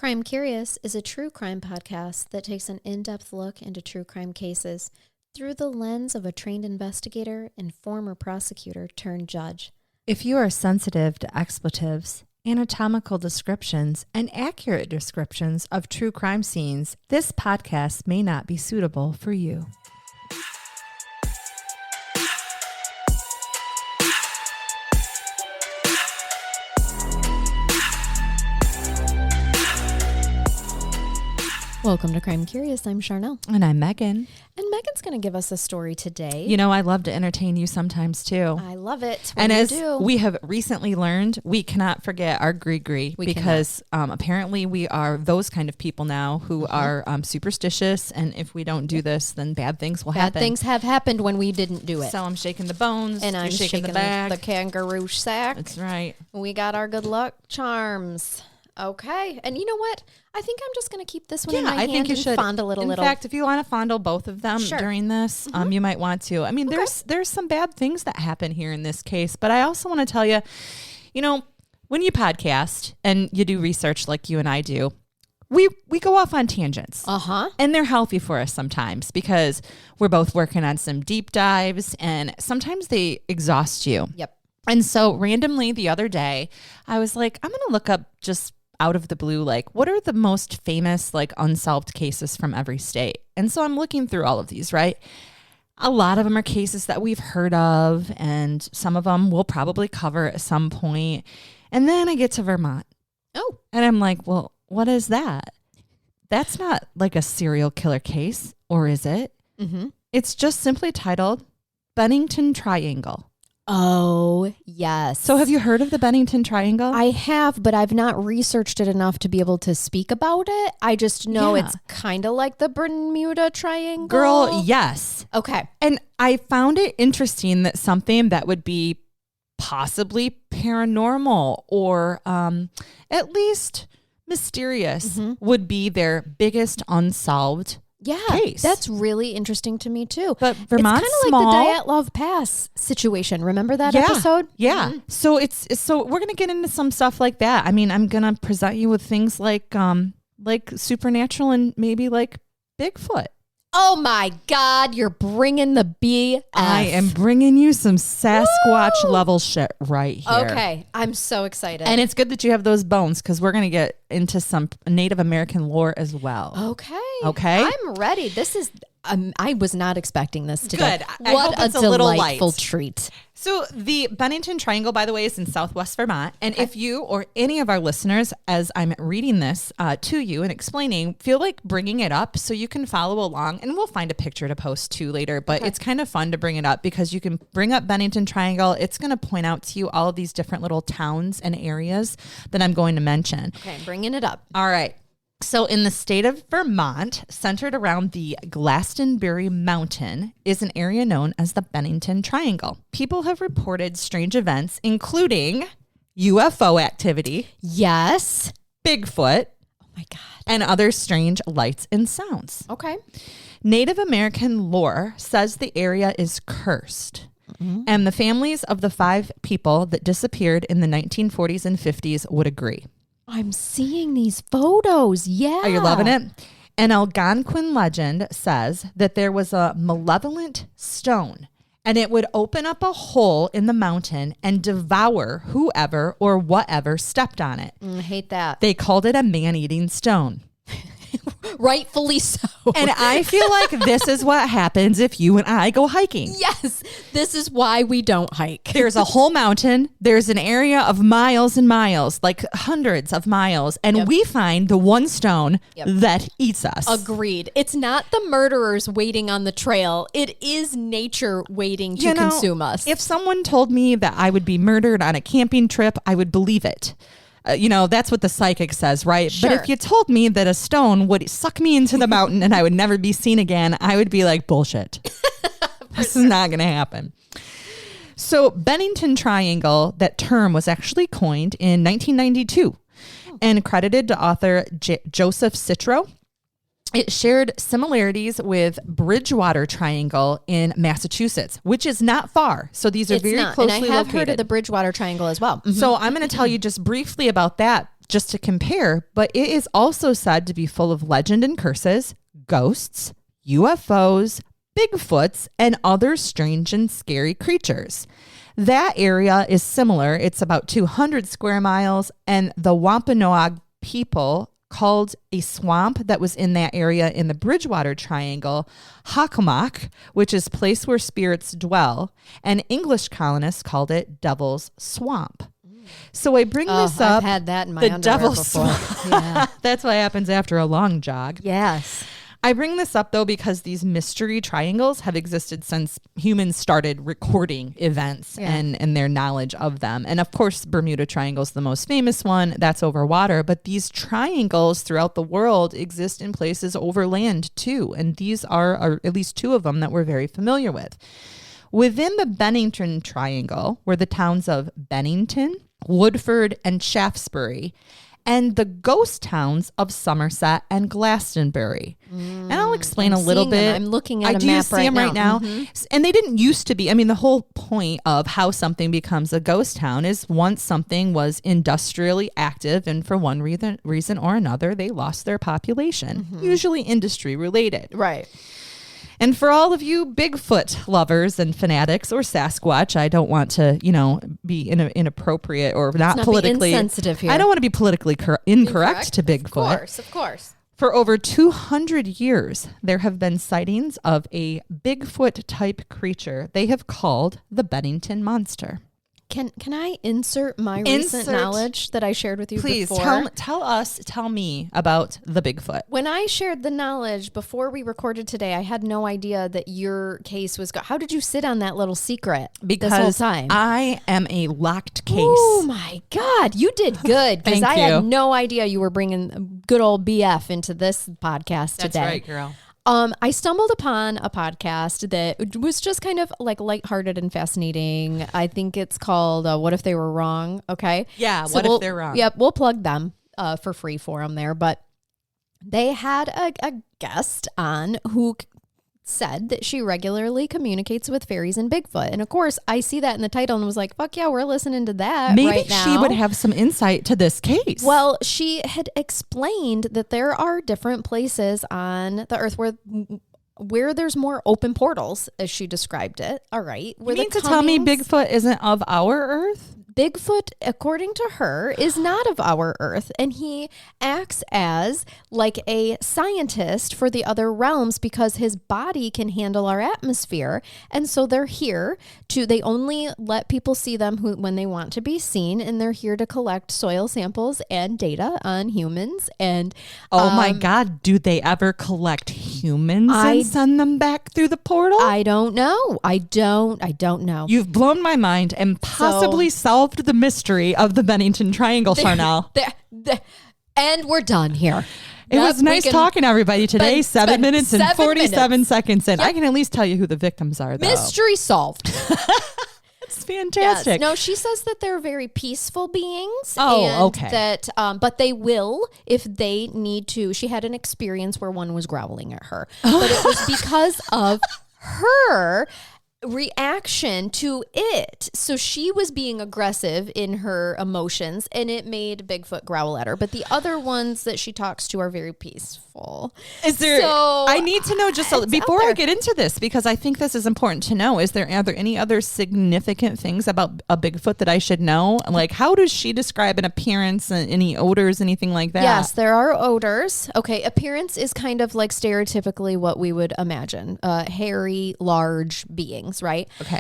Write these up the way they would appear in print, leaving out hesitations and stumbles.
Crime Curious is a true crime podcast that takes an in-depth look into true crime cases through the lens of a trained investigator and former prosecutor turned judge. If you are sensitive to expletives, anatomical descriptions, and accurate descriptions of true crime scenes, this podcast may not be suitable for you. Welcome to Crime Curious. I'm Charnell. And I'm Megan. And Megan's going to give us a story today. You know, I love to entertain you sometimes too. I love it. And as we have recently learned, we cannot forget our gree-gree because apparently we are those kind of people now who are superstitious. And if we don't do this, then bad things will happen. Bad things have happened when we didn't do it. So I'm shaking the bones. And I'm shaking the bag. the kangaroo sack. That's right. We got our good luck charms. Okay. And you know what? I think I'm just going to keep this one in my hand think you should fondle it a little. In fact, if you want to fondle both of them during this, you might want to. I mean, there's some bad things that happen here in this case, but I also want to tell you, you know, when you podcast and you do research like you and I do, we go off on tangents. And they're healthy for us sometimes because we're both working on some deep dives and sometimes they exhaust you. Yep. And so randomly the other day, I was like, I'm going to look up just out of the blue, like what are the most famous, like unsolved cases from every state? And so I'm looking through all of these, right? A lot of them are cases that we've heard of, and some of them we'll probably cover at some point. And then I get to Vermont. Oh. And I'm like, well, what is that? That's not like a serial killer case, or is it? Mm-hmm. It's just simply titled Bennington Triangle. Oh, yes. So have you heard of the Bennington Triangle? I have, but I've not researched it enough to be able to speak about it. I just know it's kind of like the Bermuda Triangle. Girl, yes. Okay. And I found it interesting that something that would be possibly paranormal or at least mysterious would be their biggest unsolved case. That's really interesting to me too. But Vermont's it's kind of like the Dyatlov Pass situation. Remember that episode? Yeah. Mm-hmm. So we're gonna get into some stuff like that. I mean, I'm gonna present you with things like supernatural and maybe like Bigfoot. Oh my God, you're bringing the BS. I am bringing you some Sasquatch level shit right here. Okay, I'm so excited. And it's good that you have those bones because we're going to get into some Native American lore as well. Okay. I'm ready. This is, I was not expecting this today. Good. I hope it's a delightful light. treat. So the Bennington Triangle, by the way, is in Southwest Vermont. And if you or any of our listeners, as I'm reading this to you and explaining, feel like bringing it up so you can follow along, and we'll find a picture to post too later, but it's kind of fun to bring it up because you can bring up Bennington Triangle. It's going to point out to you all of these different little towns and areas that I'm going to mention. Okay, bringing it up. All right. So in the state of Vermont, centered around the Glastenbury Mountain, is an area known as the Bennington Triangle. People have reported strange events, including UFO activity. Yes. Bigfoot. Oh my God. And other strange lights and sounds. Okay. Native American lore says the area is cursed. Mm-hmm. And the families of the 5 people that disappeared in the 1940s and 50s would agree. I'm seeing these photos. Yeah. Are you loving it? An Algonquin legend says that there was a malevolent stone and it would open up a hole in the mountain and devour whoever or whatever stepped on it. I hate that. They called it a man-eating stone. Rightfully so. And I feel like this is what happens if you and I go hiking. Yes, this is why we don't hike. There's a whole mountain. There's an area of miles and miles, like hundreds of miles. And we find the one stone that eats us. Agreed. It's not the murderers waiting on the trail. It is nature waiting to consume us. If someone told me that I would be murdered on a camping trip, I would believe it. That's what the psychic says, right? Sure. But if you told me that a stone would suck me into the mountain and I would never be seen again, I would be like, bullshit. This is not going to happen. So Bennington Triangle, that term was actually coined in 1992 and credited to author Joseph Citro. It shared similarities with Bridgewater Triangle in Massachusetts, which is not far. So these are very closely located. And I have heard of the Bridgewater Triangle as well. Mm-hmm. So I'm going to tell you just briefly about that just to compare, but it is also said to be full of legend and curses, ghosts, UFOs, Bigfoots, and other strange and scary creatures. That area is similar. It's about 200 square miles, and the Wampanoag people called a swamp that was in that area in the Bridgewater Triangle Hockomock, which is place where spirits dwell, and English colonists called it Devil's Swamp. So I bring this up. I've had that in my the underwear Devil's before. Swamp. Yeah. That's what happens after a long jog. Yes. I bring this up, though, because these mystery triangles have existed since humans started recording events and their knowledge of them. And of course, Bermuda Triangle is the most famous one. That's over water. But these triangles throughout the world exist in places over land, too. And these are at least two of them that we're very familiar with. Within the Bennington Triangle were the towns of Bennington, Woodford, and Shaftesbury, and the ghost towns of Somerset and Glastonbury. And I'll explain a little bit. Them. I'm looking at I a do map see them right now. And they didn't used to be. I mean, the whole point of how something becomes a ghost town is once something was industrially active, and for one reason or another, they lost their population, usually industry related. Right. And for all of you Bigfoot lovers and fanatics or Sasquatch, I don't want to, be inappropriate or not politically insensitive here. I don't want to be politically incorrect to Bigfoot. Of course. For over 200 years, there have been sightings of a Bigfoot type creature they have called the Bennington Monster. Can I insert my recent knowledge that I shared with you before? Please tell me about the Bigfoot. When I shared the knowledge before we recorded today, I had no idea that your case was. How did you sit on that little secret this whole time? I am a locked case. Oh my God, you did good because Thank I you. had no idea you were bringing good old BF into this podcast today. That's right, girl. I stumbled upon a podcast that was just kind of like lighthearted and fascinating. I think it's called What If They Were Wrong? Okay. Yeah, What If They're Wrong? Yep, we'll plug them for free for them there. But they had a guest on who said that she regularly communicates with fairies and Bigfoot. And of course, I see that in the title and was like, fuck yeah, we're listening to that Maybe right now. she would have some insight to this case. Well, she had explained that there are different places on the earth where there's more open portals, as she described it. All right. You mean to tell me Bigfoot isn't of our earth? Bigfoot, according to her, is not of our earth, and he acts as like a scientist for the other realms because his body can handle our atmosphere. And so they're here they only let people see them when they want to be seen, and they're here to collect soil samples and data on humans. And oh my God, do they ever collect humans and send them back through the portal? I don't know. I don't know. You've blown my mind and possibly solved the mystery of the Bennington Triangle, Charnell. And we're done here. It was nice talking to everybody today. 7 minutes and 47 seconds in. Yep. I can at least tell you who the victims are, though. Mystery solved. That's fantastic. Yes. No, she says that they're very peaceful beings. Oh, and okay. That, but they will if they need to. She had an experience where one was growling at her, but it was because of her reaction to it. So she was being aggressive in her emotions, and it made Bigfoot growl at her. But the other ones that she talks to are very peaceful. I need to know just before I get into this, because I think this is important to know. Are there any other significant things about a Bigfoot that I should know? Like, how does she describe an appearance and any odors, anything like that? Yes, there are odors. Okay, appearance is kind of like stereotypically what we would imagine. Hairy, large beings. Right. Okay.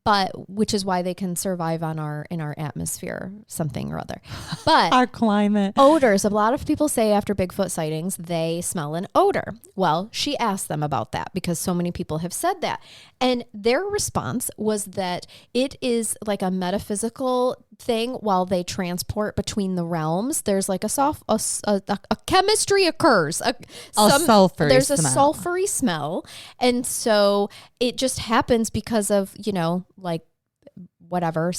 But which is why they can survive in our atmosphere, something or other. But our climate. Odors. A lot of people say after Bigfoot sightings, they smell an odor. Well, she asked them about that because so many people have said that. And their response was that it is like a metaphysical thing while they transport between the realms. There's like a chemistry occurs. There's a sulfury smell. And so it just happens because of, like whatever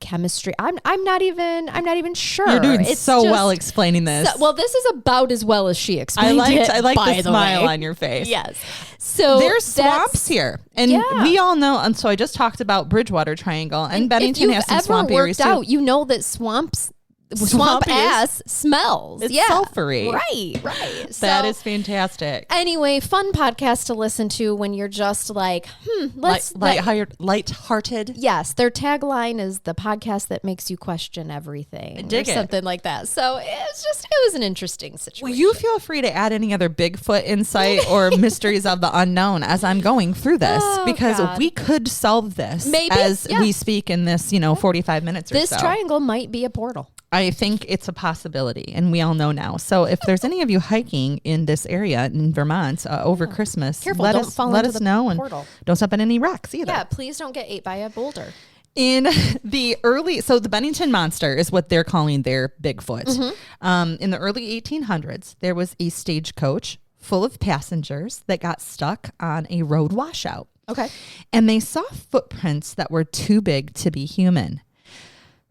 chemistry. I'm not even sure. You're doing well explaining this. This is about as well as she explained it. I like the smile on your face. Yes. So there's swamps here, and we all know. And so I just talked about Bridgewater Triangle, and Bennington has some swamp areas too. You know that swamps swamp Swampy ass smells. It's yeah. sulfury. Right. That is fantastic. Anyway, fun podcast to listen to when you're just like, light-hearted. Yes, their tagline is the podcast that makes you question everything. I dig it. Something like that. So it was an interesting situation. Well, you feel free to add any other Bigfoot insight or mysteries of the unknown as I'm going through this, because we could solve this as we speak in this, 45 minutes or so. This triangle might be a portal. I think it's a possibility, and we all know now. So if there's any of you hiking in this area in Vermont over Christmas, Careful, let don't us fall let into us the know, portal. And don't step in any rocks either. Yeah, please don't get ate by a boulder. In the the Bennington monster is what they're calling their Bigfoot. In the early 1800s, there was a stagecoach full of passengers that got stuck on a road washout. Okay. And they saw footprints that were too big to be human.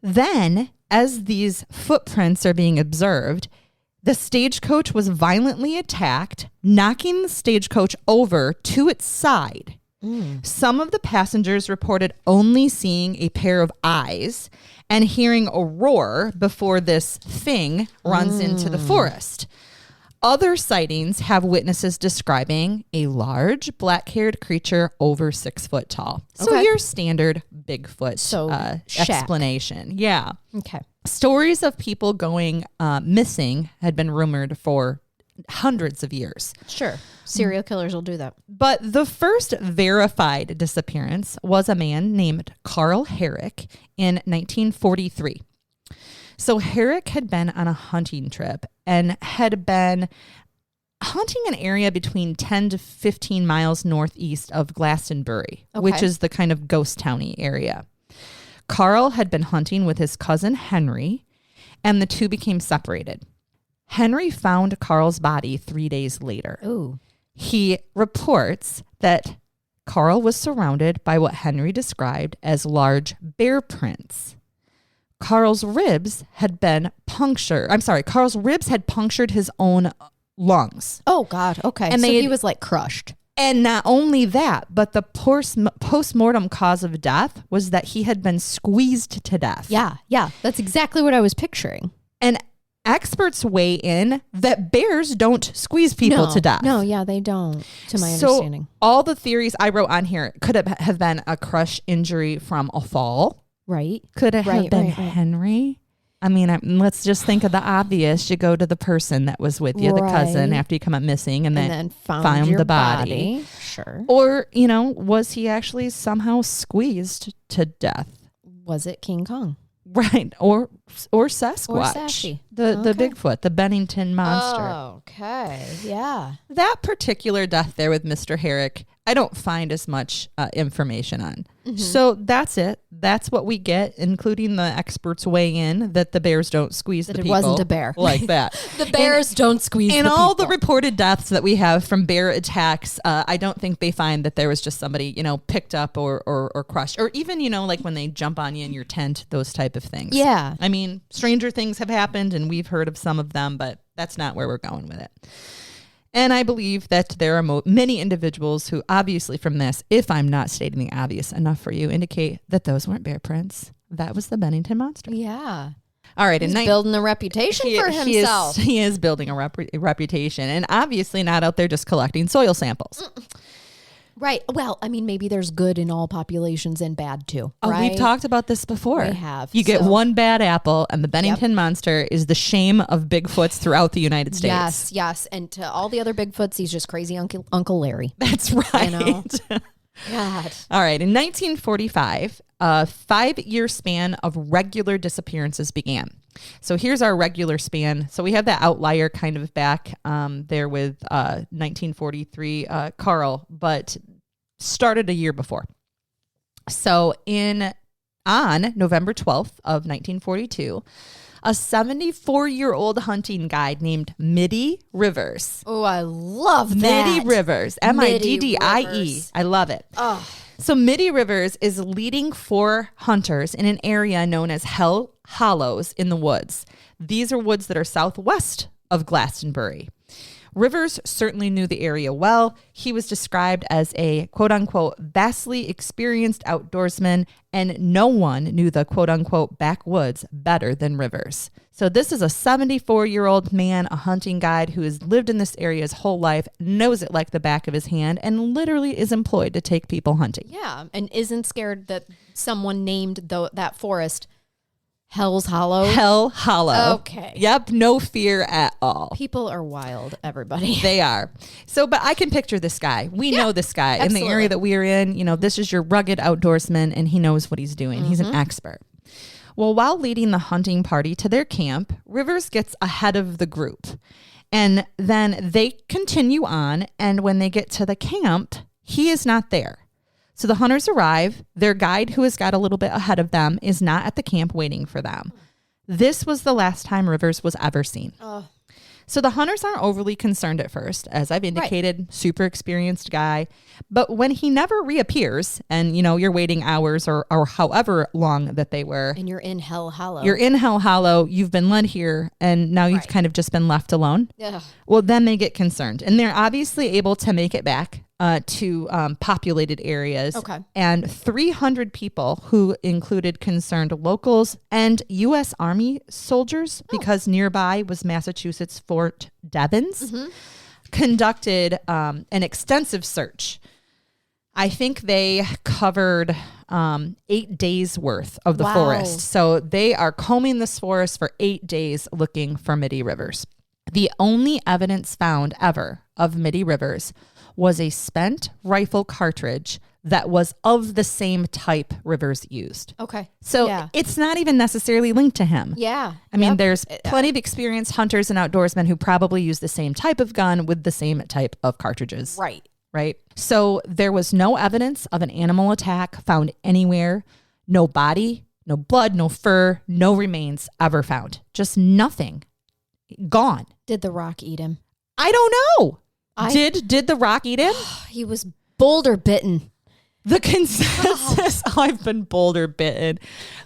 Then, as these footprints are being observed, the stagecoach was violently attacked, knocking the stagecoach over to its side. Some of the passengers reported only seeing a pair of eyes and hearing a roar before this thing runs into the forest. Other sightings have witnesses describing a large black-haired creature over 6 foot tall. So your standard Bigfoot explanation. Yeah. Okay. Stories of people going missing had been rumored for hundreds of years. Sure. Serial killers will do that. But the first verified disappearance was a man named Carl Herrick in 1943. So Herrick had been on a hunting trip and had been hunting an area between 10 to 15 miles northeast of Glastenbury, which is the kind of ghost towny area. Carl had been hunting with his cousin Henry, and the two became separated. Henry found Carl's body 3 days later. Ooh. He reports that Carl was surrounded by what Henry described as large bear prints. Carl's ribs had punctured his own lungs. Oh, God. Okay. And so he was like crushed. And not only that, but the post-mortem cause of death was that he had been squeezed to death. Yeah. That's exactly what I was picturing. And experts weigh in that bears don't squeeze people to death. No, yeah, they don't, to my understanding. All the theories I wrote on here could have been a crush injury from a fall. Right. Could it have been Henry? I mean, let's just think of the obvious. You go to the person that was with you, the cousin, after you come up missing, and then found the body. Sure. Or, was he actually somehow squeezed to death? Was it King Kong? Right. Or Sasquatch. Or Sassy. The Bigfoot, the Bennington monster. Okay. Yeah. That particular death there with Mr. Herrick, I don't find as much information on. Mm-hmm. So that's it. That's what we get, including the experts weigh in that the bears don't squeeze the people. It wasn't a bear. Like that. The bears don't squeeze the people. In all the reported deaths that we have from bear attacks, I don't think they find that there was just somebody, picked up or crushed. Or even, like when they jump on you in your tent, those type of things. Yeah. I mean, stranger things have happened and we've heard of some of them, but that's not where we're going with it. And I believe that there are many individuals who obviously from this, if I'm not stating the obvious enough for you, indicate that those weren't bear prints. That was the Bennington monster. Yeah. All right. He's building a reputation for himself. He is building a reputation, and obviously not out there just collecting soil samples. Right. Well, I mean, maybe there's good in all populations and bad too. Oh, right? We've talked about this before. We have. You get one bad apple, and the Bennington monster is the shame of Bigfoots throughout the United States. Yes. And to all the other Bigfoots, he's just crazy Uncle Larry. That's right. God. All right. In 1945, a 5-year span of regular disappearances began. So here's our regular span. So we have that outlier kind of back there with 1943 Carl, but started a year before. So on November 12th of 1942, a 74-year-old hunting guide named Mitty Rivers. Oh, I love that. Mitty Rivers. Middie. I love it. Oh. So Mitty Rivers is leading 4 hunters in an area known as Hell Hollows in the woods. These are woods that are southwest of Glastenbury. Rivers certainly knew the area well. He was described as a quote unquote vastly experienced outdoorsman, and no one knew the quote unquote backwoods better than Rivers. So this is a 74-year-old man, a hunting guide who has lived in this area his whole life, knows it like the back of his hand, and literally is employed to take people hunting. Yeah, and isn't scared that someone named that forest Hell's Hollow. Hell Hollow. Okay. Yep, no fear at all. People are wild, everybody. They are. So, but I can picture this guy. We know this guy absolutely. in the area that we are in. You know, this is your rugged outdoorsman, and he knows what he's doing. He's an expert. Well, while leading the hunting party to their camp, Rivers gets ahead of the group. And then they continue on, and when they get to the camp, he is not there. So the hunters arrive. Their guide, who has got a little bit ahead of them, is not at the camp waiting for them. This was the last time Rivers was ever seen. So the hunters aren't overly concerned at first. As I've indicated, super experienced guy. But when he never reappears, and you know, you're waiting hours or however long that they were. And you're in Hell Hollow. You're in Hell Hollow. You've been led here, and now you've kind of just been left alone. Ugh. Well, then they get concerned. And they're obviously able to make it back to populated areas. Okay. And 300 people, who included concerned locals and U.S. Army soldiers, because nearby was Massachusetts Fort Devens, conducted an extensive search. I think they covered 8 days worth of the forest. So they are combing this forest for 8 days looking for Mitty Rivers. The only evidence found ever of Mitty Rivers was a spent rifle cartridge that was of the same type Rivers used. Okay. So it's not even necessarily linked to him. Yeah. I mean, there's plenty of experienced hunters and outdoorsmen who probably use the same type of gun with the same type of cartridges. Right. Right. So there was no evidence of an animal attack found anywhere. No body, no blood, no fur, no remains ever found. Just nothing. Gone. Did the rock eat him? I don't know. Did the rock eat him? He was boulder bitten. The consensus, I've been boulder bitten.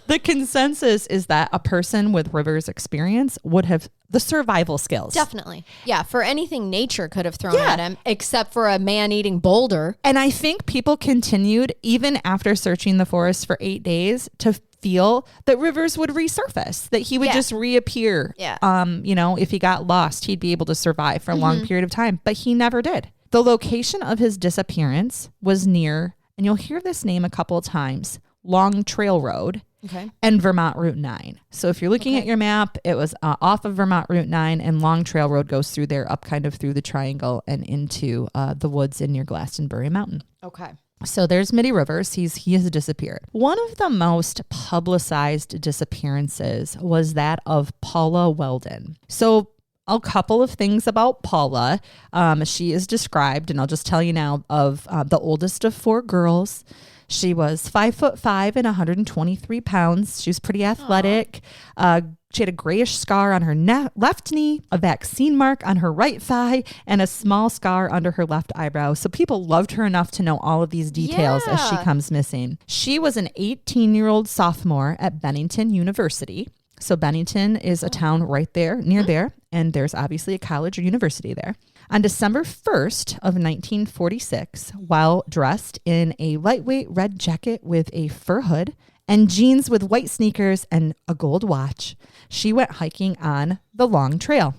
The consensus is that a person with Rivers' experience would have the survival skills. Definitely. Yeah. For anything nature could have thrown at him, except for a man eating boulder. And I think people continued, even after searching the forest for 8 days, to feel that Rivers would resurface, that he would just reappear. Yeah. You know, if he got lost, he'd be able to survive for a long period of time, but he never did. The location of his disappearance was near, and you'll hear this name a couple of times, Long Trail Road and Vermont Route 9. So if you're looking at your map, it was off of Vermont Route 9, and Long Trail Road goes through there, up kind of through the triangle and into the woods in near Glastenbury Mountain. Okay. So there's Mitty Rivers. He has disappeared. One of the most publicized disappearances was that of Paula Weldon. So a couple of things about Paula. She is described, and I'll just tell you now, of the oldest of 4 girls. She was 5'5" and 123 pounds. She was pretty athletic. She had a grayish scar on her left knee, a vaccine mark on her right thigh, and a small scar under her left eyebrow. So people loved her enough to know all of these details as she comes missing. She was an 18-year-old sophomore at Bennington University. So Bennington is a town right there, near there, and there's obviously a college or university there. On December 1st of 1946, while dressed in a lightweight red jacket with a fur hood and jeans with white sneakers and a gold watch, she went hiking on the Long Trail.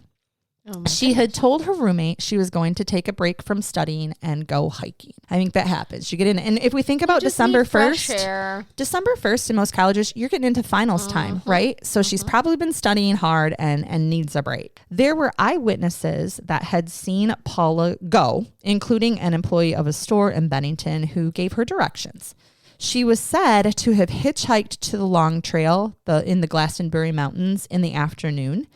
She had told her roommate she was going to take a break from studying and go hiking. I think that happens. You get in, and if we think about December 1st in most colleges, you're getting into finals time, right? So she's probably been studying hard and needs a break. There were eyewitnesses that had seen Paula go, including an employee of a store in Bennington who gave her directions. She was said to have hitchhiked to the Long Trail in the Glastenbury Mountains in the afternoon.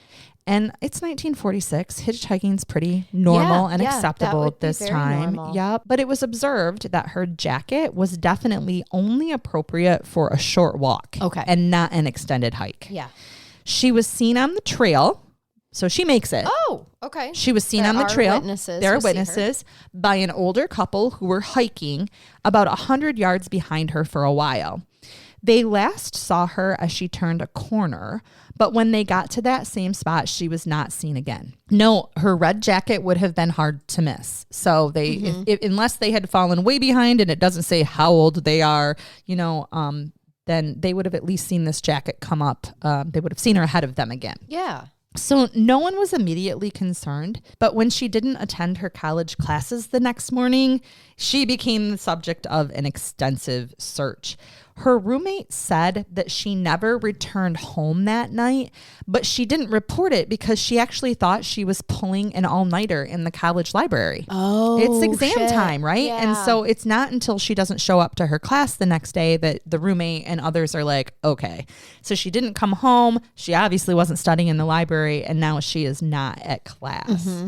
And it's 1946. Hitchhiking's pretty normal and acceptable at this time. Normal. Yeah, but it was observed that her jacket was definitely only appropriate for a short walk. Okay. And not an extended hike. Yeah. She was seen on the trail. So she makes it. Oh, okay. She was seen on the trail. There are who witnesses by an older couple who were hiking about 100 yards behind her for a while. They last saw her as she turned a corner, But when they got to that same spot, she was not seen again. No, her red jacket would have been hard to miss. So they, unless they had fallen way behind and it doesn't say how old they are, then they would have at least seen this jacket come up. They would have seen her ahead of them again. Yeah. So no one was immediately concerned, but when she didn't attend her college classes the next morning, she became the subject of an extensive search. Her roommate said that she never returned home that night, but she didn't report it because she actually thought she was pulling an all-nighter in the college library. Oh, it's exam shit. time, right? Yeah. And so it's not until she doesn't show up to her class the next day that the roommate and others are like, okay. So she didn't come home. She obviously wasn't studying in the library, and now she is not at class.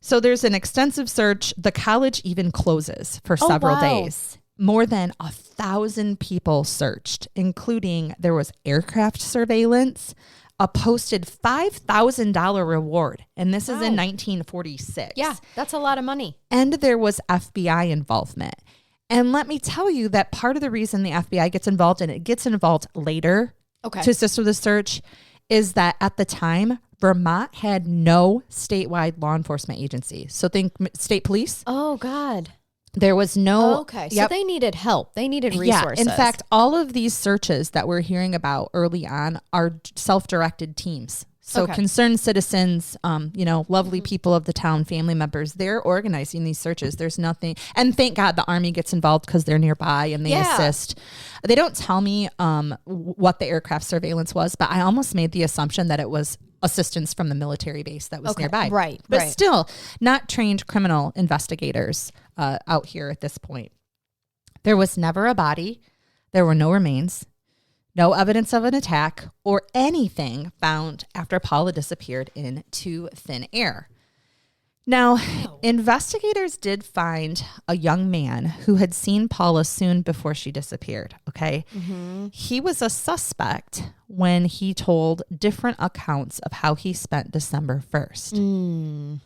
So there's an extensive search. The college even closes for several days. More than 1,000 people searched, including there was aircraft surveillance, a posted $5,000 reward. And this is in 1946. Yeah, that's a lot of money. And there was FBI involvement. And let me tell you that part of the reason the FBI gets involved, and it gets involved later to assist with the search, is that at the time, Vermont had no statewide law enforcement agency. So think state police. Oh, God. There was no... Okay, so they needed help. They needed resources. Yeah, in fact, all of these searches that we're hearing about early on are self-directed teams. So concerned citizens, lovely people of the town, family members, they're organizing these searches. There's nothing... And thank God the Army gets involved because they're nearby and they assist. They don't tell me what the aircraft surveillance was, but I almost made the assumption that it was assistance from the military base that was nearby. Right. But still, not trained criminal investigators out here at this point. There was never a body. There were no remains, no evidence of an attack or anything found after Paula disappeared into thin air. Now, investigators did find a young man who had seen Paula soon before she disappeared, okay? He was a suspect when he told different accounts of how he spent December 1st.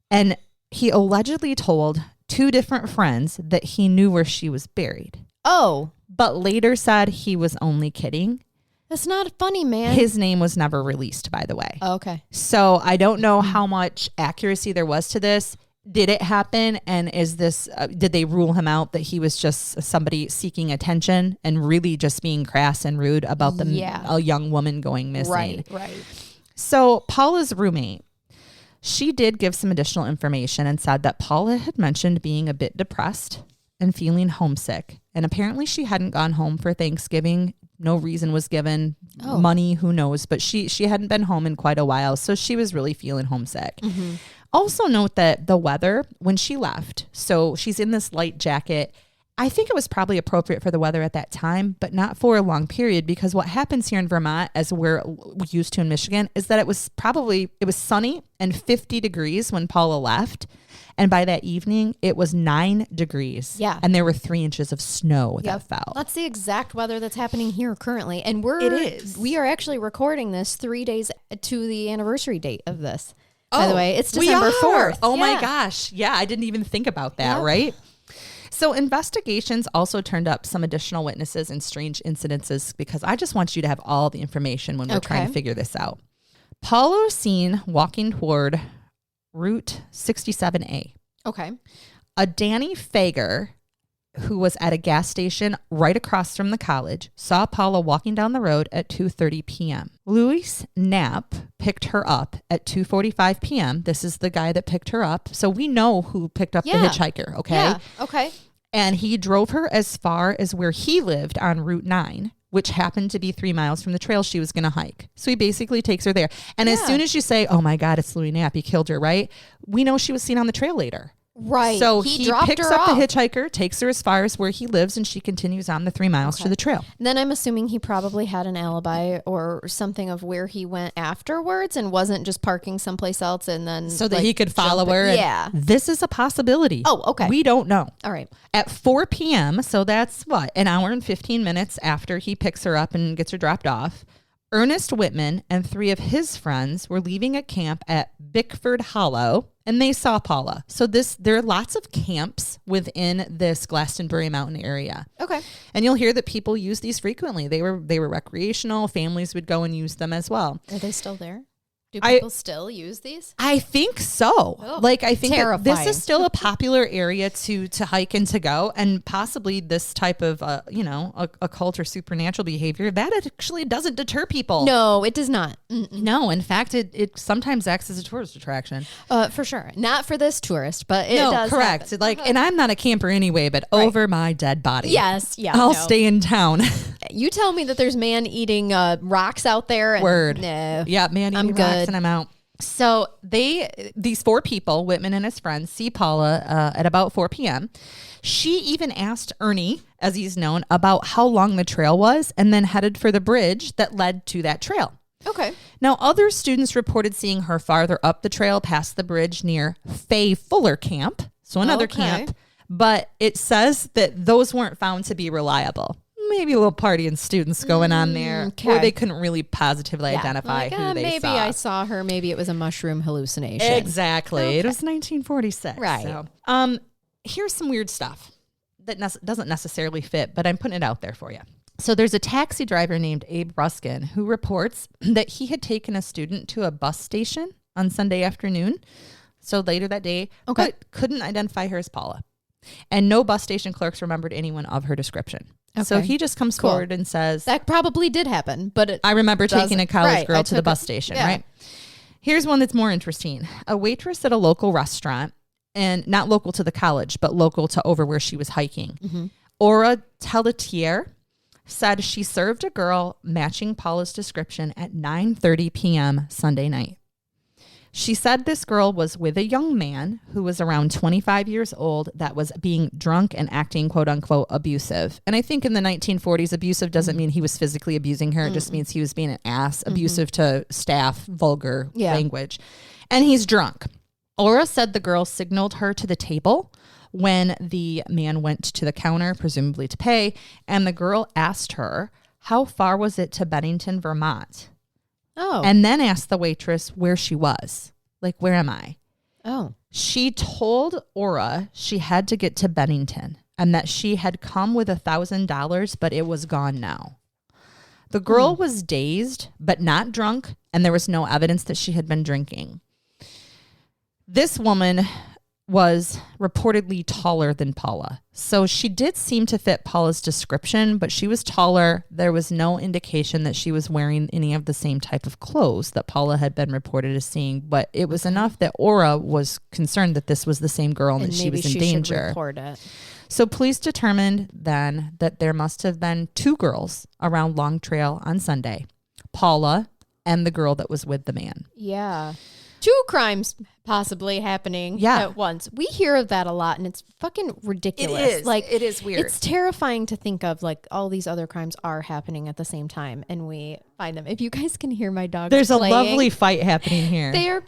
And he allegedly told 2 different friends that he knew where she was buried. Oh. But later said he was only kidding. That's not funny, man. His name was never released, by the way. Oh, okay. So I don't know how much accuracy there was to this. Did it happen? And is this, did they rule him out that he was just somebody seeking attention and really just being crass and rude about a young woman going missing? Right. So Paula's roommate, she did give some additional information and said that Paula had mentioned being a bit depressed and feeling homesick. And apparently she hadn't gone home for Thanksgiving. No reason was given. Money, who knows? But she hadn't been home in quite a while. So she was really feeling homesick. Also note that the weather when she left, so she's in this light jacket. I think it was probably appropriate for the weather at that time, but not for a long period, because what happens here in Vermont, as we're used to in Michigan, is that it was sunny and 50 degrees when Paula left. And by that evening, it was 9 degrees. Yeah. And there were 3 inches of snow that fell. That's the exact weather that's happening here currently. And we are actually recording this 3 days to the anniversary date of this. By the way, it's December 4th. Oh my gosh. Yeah, I didn't even think about that, right? So investigations also turned up some additional witnesses and strange incidences, because I just want you to have all the information when we're trying to figure this out. Paula was seen walking toward Route 67A. Okay. A Danny Fager, who was at a gas station right across from the college, saw Paula walking down the road at 2:30 p.m. Louis Knapp picked her up at 2:45 p.m. This is the guy that picked her up. So we know who picked up the hitchhiker, okay? Yeah, okay. And he drove her as far as where he lived on Route 9, which happened to be 3 miles from the trail she was going to hike. So he basically takes her there. And as soon as you say, oh my God, it's Louis Knapp, he killed her, right? We know she was seen on the trail later. Right. So he picks up the hitchhiker, takes her as far as where he lives, and she continues on the 3 miles to the trail. Then I'm assuming he probably had an alibi or something of where he went afterwards and wasn't just parking someplace else and then... So that he could follow her. Yeah. This is a possibility. Oh, okay. We don't know. All right. At 4 p.m., so that's an hour and 15 minutes after he picks her up and gets her dropped off, Ernest Whitman and 3 of his friends were leaving a camp at Bickford Hollow, and they saw Paula. So there are lots of camps within this Glastenbury Mountain area. Okay. And you'll hear that people use these frequently. They were recreational. Families would go and use them as well. Are they still there? Do people still use these? I think so. Oh, I think that this terrifying. is still a popular area to hike and to go, and possibly this type of, occult or supernatural behavior, that actually doesn't deter people. No, it does not. No, in fact, it sometimes acts as a tourist attraction. For sure. Not for this tourist, but it No, does correct. happen. And I'm not a camper anyway, but over my dead body. Yes, yeah. I'll no. stay in town. You tell me that there's man eating rocks out there. And, Word. No. Yeah, man, I'm eating good. rocks and I'm out. So these 4 people, Whitman and his friends, see Paula at about 4 p.m. She even asked Ernie, as he's known, about how long the trail was, and then headed for the bridge that led to that trail. Okay. Now, other students reported seeing her farther up the trail past the bridge near Fay Fuller Camp, so another camp, but it says that those weren't found to be reliable. Maybe a little party and students going on there, or they couldn't really positively identify who they maybe saw. I saw her. Maybe it was a mushroom hallucination. Exactly. Okay. It was 1946. Right. So, here's some weird stuff that doesn't necessarily fit, but I'm putting it out there for you. So there's a taxi driver named Abe Ruskin who reports that he had taken a student to a bus station on Sunday afternoon, so later that day, but couldn't identify her as Paula. And no bus station clerks remembered anyone of her description. Okay. So he just comes forward and says, that probably did happen, but I remember taking a college girl to the bus station, yeah. right? Here's one that's more interesting. A waitress at a local restaurant, and not local to the college, but local to over where she was hiking, Aura Telletier, said she served a girl matching Paula's description at 9:30 p.m. Sunday night. She said this girl was with a young man who was around 25 years old that was being drunk and acting, quote unquote, abusive. And I think in the 1940s, abusive doesn't mean he was physically abusing her. It just means he was being an ass, abusive to staff, vulgar language. And he's drunk. Aura said the girl signaled her to the table when the man went to the counter, presumably to pay. And the girl asked her, how far was it to Bennington, Vermont? Oh. And then asked the waitress where she was. Like, where am I? Oh. She told Aura she had to get to Bennington and that she had come with $1,000, but it was gone now. The girl was dazed, but not drunk, and there was no evidence that she had been drinking. This woman was reportedly taller than Paula. So she did seem to fit Paula's description, but she was taller. There was no indication that she was wearing any of the same type of clothes that Paula had been reported as seeing, but it was enough that Aura was concerned that this was the same girl and that she was in danger. Should report it. So police determined then that there must have been 2 girls around Long Trail on Sunday, Paula and the girl that was with the man. Yeah. 2 crimes possibly happening at once. We hear of that a lot, and it's fucking ridiculous. It is. Like, it is weird. It's terrifying to think of, like, all these other crimes are happening at the same time, and we find them. If you guys can hear my dogs There's playing, a lovely fight happening here. they're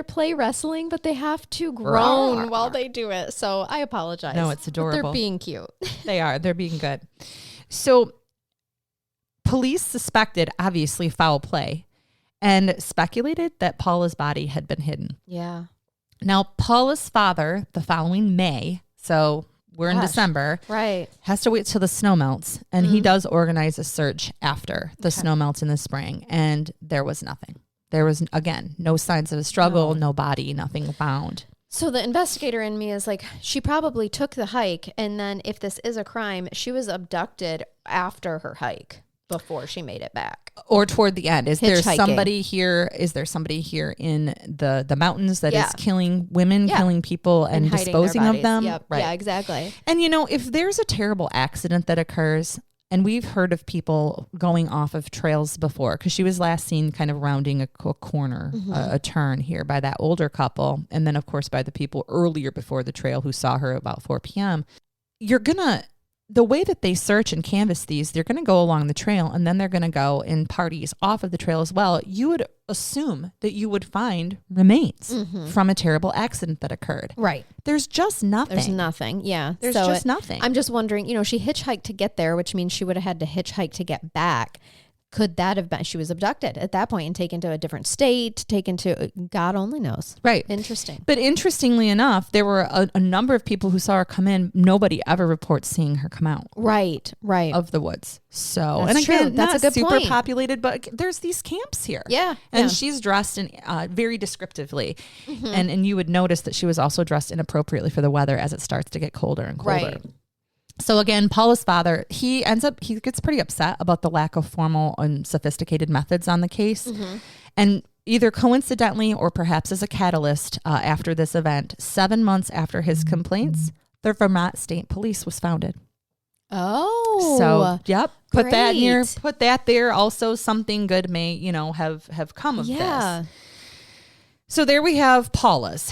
play wrestling, but they have to groan while they do it. So I apologize. No, it's adorable. But they're being cute. They are. They're being good. So police suspected, obviously, foul play and speculated that Paula's body had been hidden. Yeah. Now, Paula's father, the following May, so we're in December, right, has to wait till the snow melts, and he does organize a search after the snow melts in the spring, and there was nothing. There was, again, no signs of a struggle, no body, nothing found. So the investigator in me is like, she probably took the hike, and then if this is a crime, she was abducted after her hike before she made it back. Or toward the end. Is there Hitchhiking. somebody here? Is there somebody here in the mountains that is killing women, killing people, and hiding disposing their of bodies. them? Yep. Right. Yeah, exactly. And if there's a terrible accident that occurs, and we've heard of people going off of trails before, because she was last seen kind of rounding a corner, a turn here by that older couple, and then of course by the people earlier before the trail who saw her about 4 p.m. The way that they search and canvass these, they're going to go along the trail, and then they're going to go in parties off of the trail as well. You would assume that you would find remains from a terrible accident that occurred. Right. There's just nothing. There's nothing. Yeah. There's just nothing. I'm just wondering, she hitchhiked to get there, which means she would have had to hitchhike to get back. could that have been? She was abducted at that point and taken to a different state, taken to God only knows. Right. Interesting. But interestingly enough, there were a number of people who saw her come in. Nobody ever reports seeing her come out. Right. Of the woods. So, That's and again, true. That's not a good super point. populated, but there's these camps here. Yeah. And she's dressed in very descriptively. And you would notice that she was also dressed inappropriately for the weather as it starts to get colder and colder. Right. So again, Paula's father, he gets pretty upset about the lack of formal and sophisticated methods on the case. And either coincidentally or perhaps as a catalyst after this event, 7 months after his complaints, the Vermont State Police was founded. Oh. So, yep. Put that great. near, put that there. Also, something good may, have come of this. So there we have Paula's.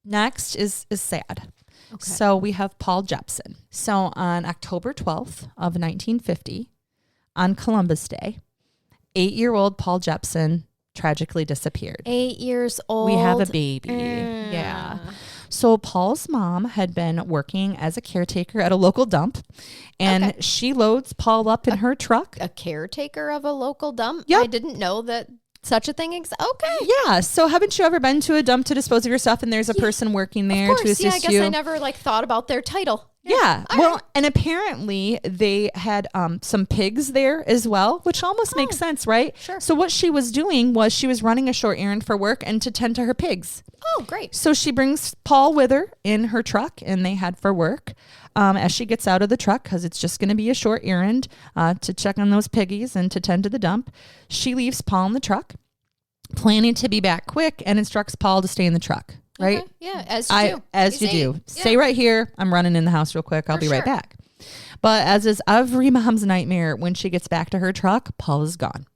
Next is sad. Okay. So we have Paul Jepson. So on October 12th of 1950, on Columbus Day, 8-year-old Paul Jepson tragically disappeared. 8 years old. We have a baby. Yeah. So Paul's mom had been working as a caretaker at a local dump, and she loads Paul up in her truck. A caretaker of a local dump? Yep. I didn't know that such a thing exists. Okay. Yeah. So haven't you ever been to a dump to dispose of your stuff and there's a person working there Of course. to assist I guess you? I never thought about their title. Yeah. All Well, right. and apparently they had some pigs there as well, which almost makes sense, right? Sure. So what she was doing was she was running a short errand for work and to tend to her pigs. Oh, great. So she brings Paul with her in her truck and they head for work. As she gets out of the truck, because it's just going to be a short errand to check on those piggies and to tend to the dump, she leaves Paul in the truck, planning to be back quick, and instructs Paul to stay in the truck. Right? Okay. Yeah, as you do. As He's you do. 8. Stay right here. I'm running in the house real quick. I'll be right sure. back. But as is every mom's nightmare, when she gets back to her truck, Paul is gone.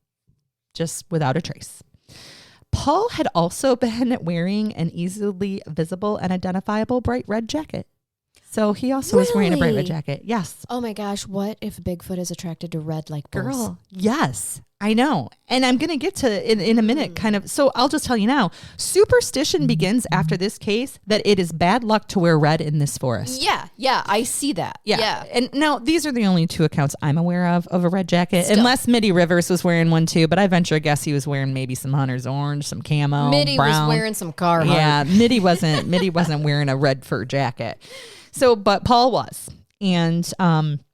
Just without a trace. Paul had also been wearing an easily visible and identifiable bright red jacket. So he also was wearing a bright red Really? jacket. Yes. Oh my gosh, what if Bigfoot is attracted to red like bulls? Girl, yes, I know. And I'm going to get to in a minute kind of. So I'll just tell you now, superstition begins after this case that it is bad luck to wear red in this forest. Yeah, I see that. Yeah. And now these are the only two accounts I'm aware of a red jacket, Still. unless Mitty Rivers was wearing one too. But I venture a guess he was wearing maybe some Hunter's Orange, some camo, Mitty brown. was wearing some Carhartt. Yeah, Mitty wasn't wearing a red fur jacket. So, but Paul was. And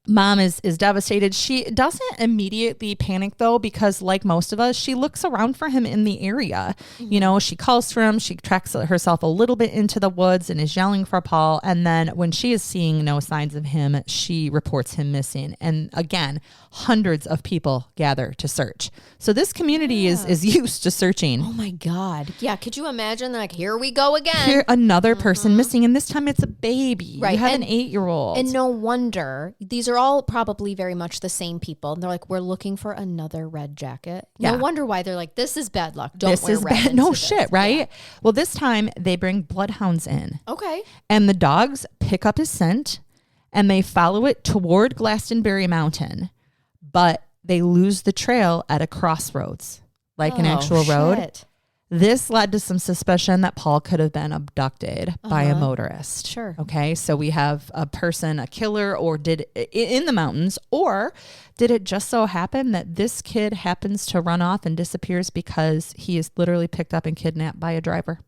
mom is devastated. She doesn't immediately panic though, because like most of us, she looks around for him in the area. You know, she calls for him. She tracks herself a little bit into the woods and is yelling for Paul. And then when she is seeing no signs of him, she reports him missing. And again, hundreds of people gather to search. So this community is used to searching. Oh my God. Yeah. Could you imagine? Like, here we go again. Here, another person missing, and this time it's a baby. Right. You have And- an 8-year-old. And no wonder these are all probably very much the same people. And they're like, we're looking for another red jacket. Yeah. No wonder why they're like, this is bad luck. Don't this wear is red. bad. into No this. shit, right? Yeah. Well, this time they bring bloodhounds in, Okay. and the dogs pick up his scent, and they follow it toward Glastenbury Mountain, but they lose the trail at a crossroads, like an actual road. Shit. This led to some suspicion that Paul could have been abducted by a motorist. Sure. Okay. So we have a person, a killer, or did in the mountains, or did it just so happen that this kid happens to run off and disappears because he is literally picked up and kidnapped by a driver?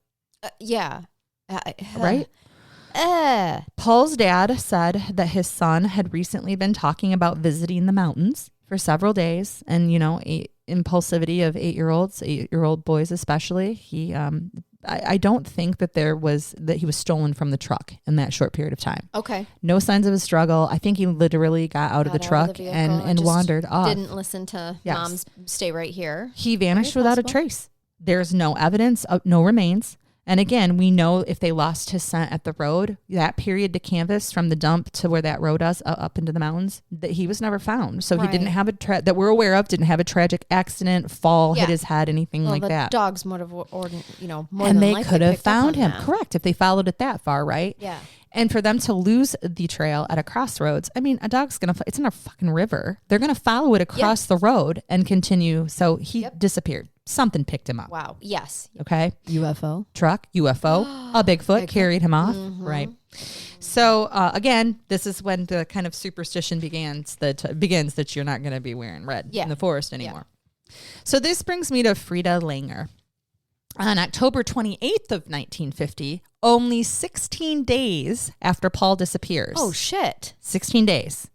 Yeah. Right? Paul's dad said that his son had recently been talking about visiting the mountains for several days, and impulsivity of 8-year-old boys especially. He I don't think that he was stolen from the truck in that short period of time. Okay. No signs of a struggle. I think he literally got out of the truck and just wandered off. Didn't listen to Yes. mom's stay right here. He vanished Very without a possible. trace. There's no evidence of no remains. And again, we know if they lost his scent at the road, that period to canvas from the dump to where that road is up into the mountains, that he was never found. So he didn't have that we're aware of, didn't have a tragic accident, fall, hit his head, anything like the that. Dogs would have, more And than they likely could have picked up found on him. that. Correct. If they followed it that far, right? Yeah. And for them to lose the trail at a crossroads, I mean, a dog's it's in a fucking river. They're going to follow it across the road and continue. So he disappeared. Something picked him up. Wow. Yes. Okay. UFO. Truck, UFO, a Bigfoot carried him off. Mm-hmm. Right. So again, this is when the kind of superstition begins that you're not going to be wearing red in the forest anymore. Yeah. So this brings me to Frida Langer. On October 28th of 1950, only 16 days after Paul disappears. Oh, shit. 16 days.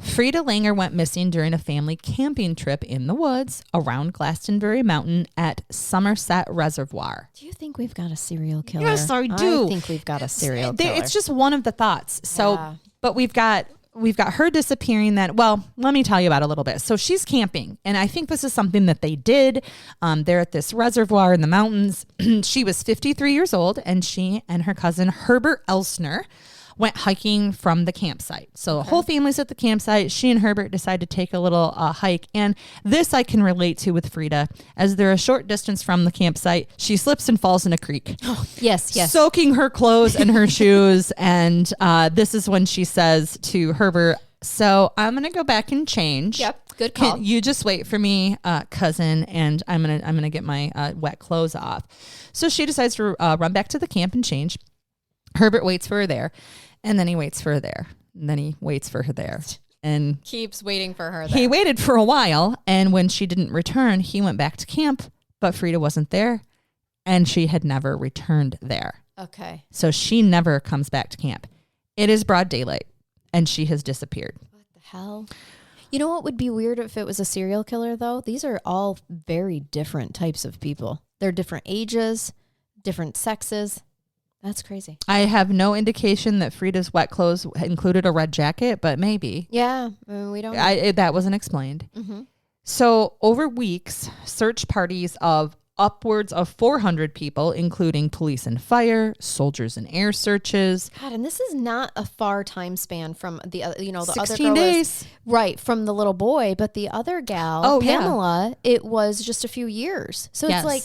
Frida Langer went missing during a family camping trip in the woods around Glastenbury Mountain at Somerset Reservoir. Do you think we've got a serial killer? Yes, I do. I think we've got a serial killer. It's just one of the thoughts. So, but we've got her disappearing let me tell you about it a little bit. So she's camping, and I think this is something that they did. They're at this reservoir in the mountains. She was 53 years old, and she and her cousin Herbert Elsner went hiking from the campsite. So the whole family's at the campsite. She and Herbert decide to take a little hike. And this I can relate to with Frida. As they're a short distance from the campsite, she slips and falls in a creek. Oh, yes. Soaking her clothes and her shoes. And this is when she says to Herbert, so I'm going to go back and change. Yep. Good call. You just wait for me, cousin, and I'm gonna get my wet clothes off. So she decides to run back to the camp and change. Herbert waits for her there, and then he waits for her there, and then he waits for her there, and keeps waiting for her there. He waited for a while, and when she didn't return, he went back to camp, but Frida wasn't there, and she had never returned there. Okay. So she never comes back to camp. It is broad daylight, and she has disappeared. What the hell? You know what would be weird if it was a serial killer, though? These are all very different types of people. They're different ages, different sexes. That's crazy. I have no indication that Frida's wet clothes included a red jacket, but maybe. Yeah, we don't know. That wasn't explained. Mm-hmm. So over weeks, search parties of upwards of 400 people, including police and fire, soldiers and air searches. God, and this is not a far time span from the other, the 16 other girl days. Right, from the little boy, but the other gal, Pamela, it was just a few years. So it's like,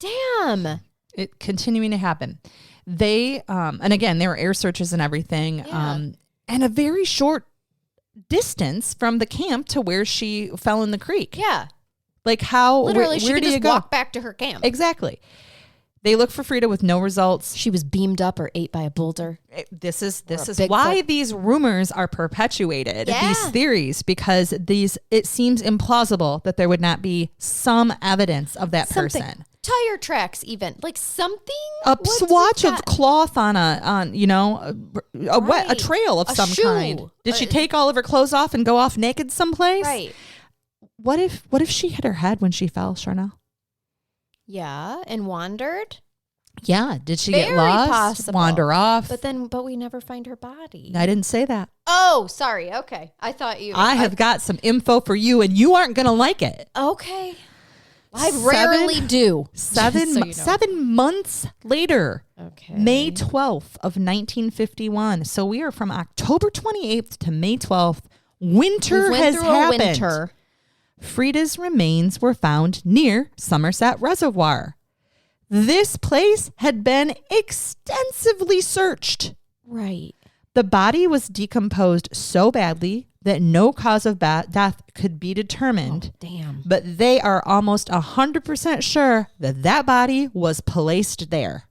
damn. It continuing to happen. They, and again, there were air searches and everything, and a very short distance from the camp to where she fell in the creek. Yeah. Like how, literally, where she could do you just go? walk back to her camp. Exactly. They look for Frida with no results. She was beamed up or ate by a boulder. This is why these rumors are perpetuated, these theories, because it seems implausible that there would not be some evidence of that person. Tire tracks, even like something. A swatch of cloth on a trail of some shoe. Kind. Did she take all of her clothes off and go off naked someplace? Right. What if she hit her head when she fell, Charnell? Yeah, and wandered. Yeah. Did she Very get lost? Possible. Wander off? But we never find her body. I didn't say that. Oh, sorry. Okay. I thought you. I have got some info for you, and you aren't going to like it. Okay. I rarely do. 7 months later. Okay. May 12th of 1951. So we are from October 28th to May 12th. Winter has happened. Winter. Frida's remains were found near Somerset Reservoir. This place had been extensively searched. Right. The body was decomposed so badly that no cause of death could be determined. Oh, damn. But they are almost 100% sure that body was placed there.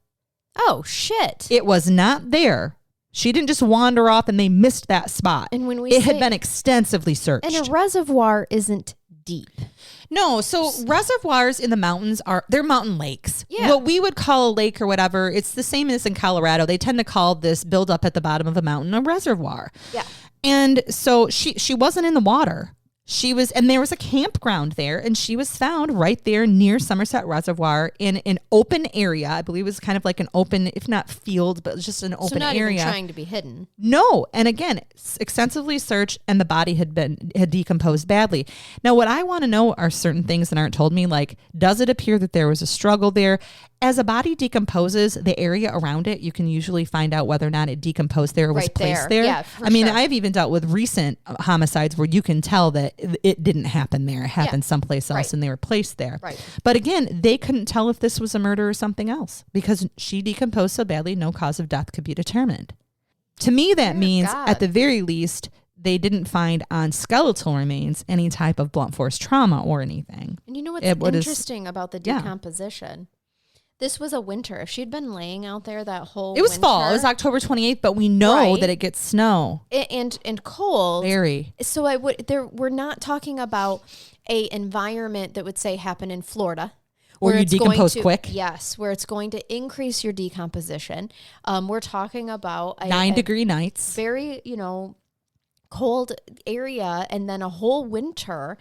Oh, shit. It was not there. She didn't just wander off and they missed that spot. And when it had been extensively searched. And a reservoir isn't deep. No, so reservoirs in the mountains they're mountain lakes. Yeah. What we would call a lake or whatever, it's the same as in Colorado. They tend to call this buildup at the bottom of a mountain a reservoir. Yeah. And so she wasn't in the water. And there was a campground there, and she was found right there near Somerset Reservoir in an open area. I believe it was kind of like an open, if not field, but just an open area. So not even trying to be hidden. No. And again, extensively searched, and the body had decomposed badly. Now, what I want to know are certain things that aren't told me, like, does it appear that there was a struggle there? As a body decomposes, the area around it, you can usually find out whether or not it decomposed there or was placed there. Yeah, I mean, I've even dealt with recent homicides where you can tell that it didn't happen there. It happened someplace else and they were placed there. Right. But again, they couldn't tell if this was a murder or something else because she decomposed so badly, no cause of death could be determined. To me, that means at the very least, they didn't find on skeletal remains any type of blunt force trauma or anything. And you know what's interesting about the decomposition? This was a winter. If she'd been laying out there that whole It was winter, fall. It was October 28th, but we know that it gets snow. And cold. Very. So we're not talking about a environment that would say happen in Florida. Or you decompose quick. Yes, where it's going to increase your decomposition. We're talking about 9-degree nights. Very, cold area, and then a whole winter.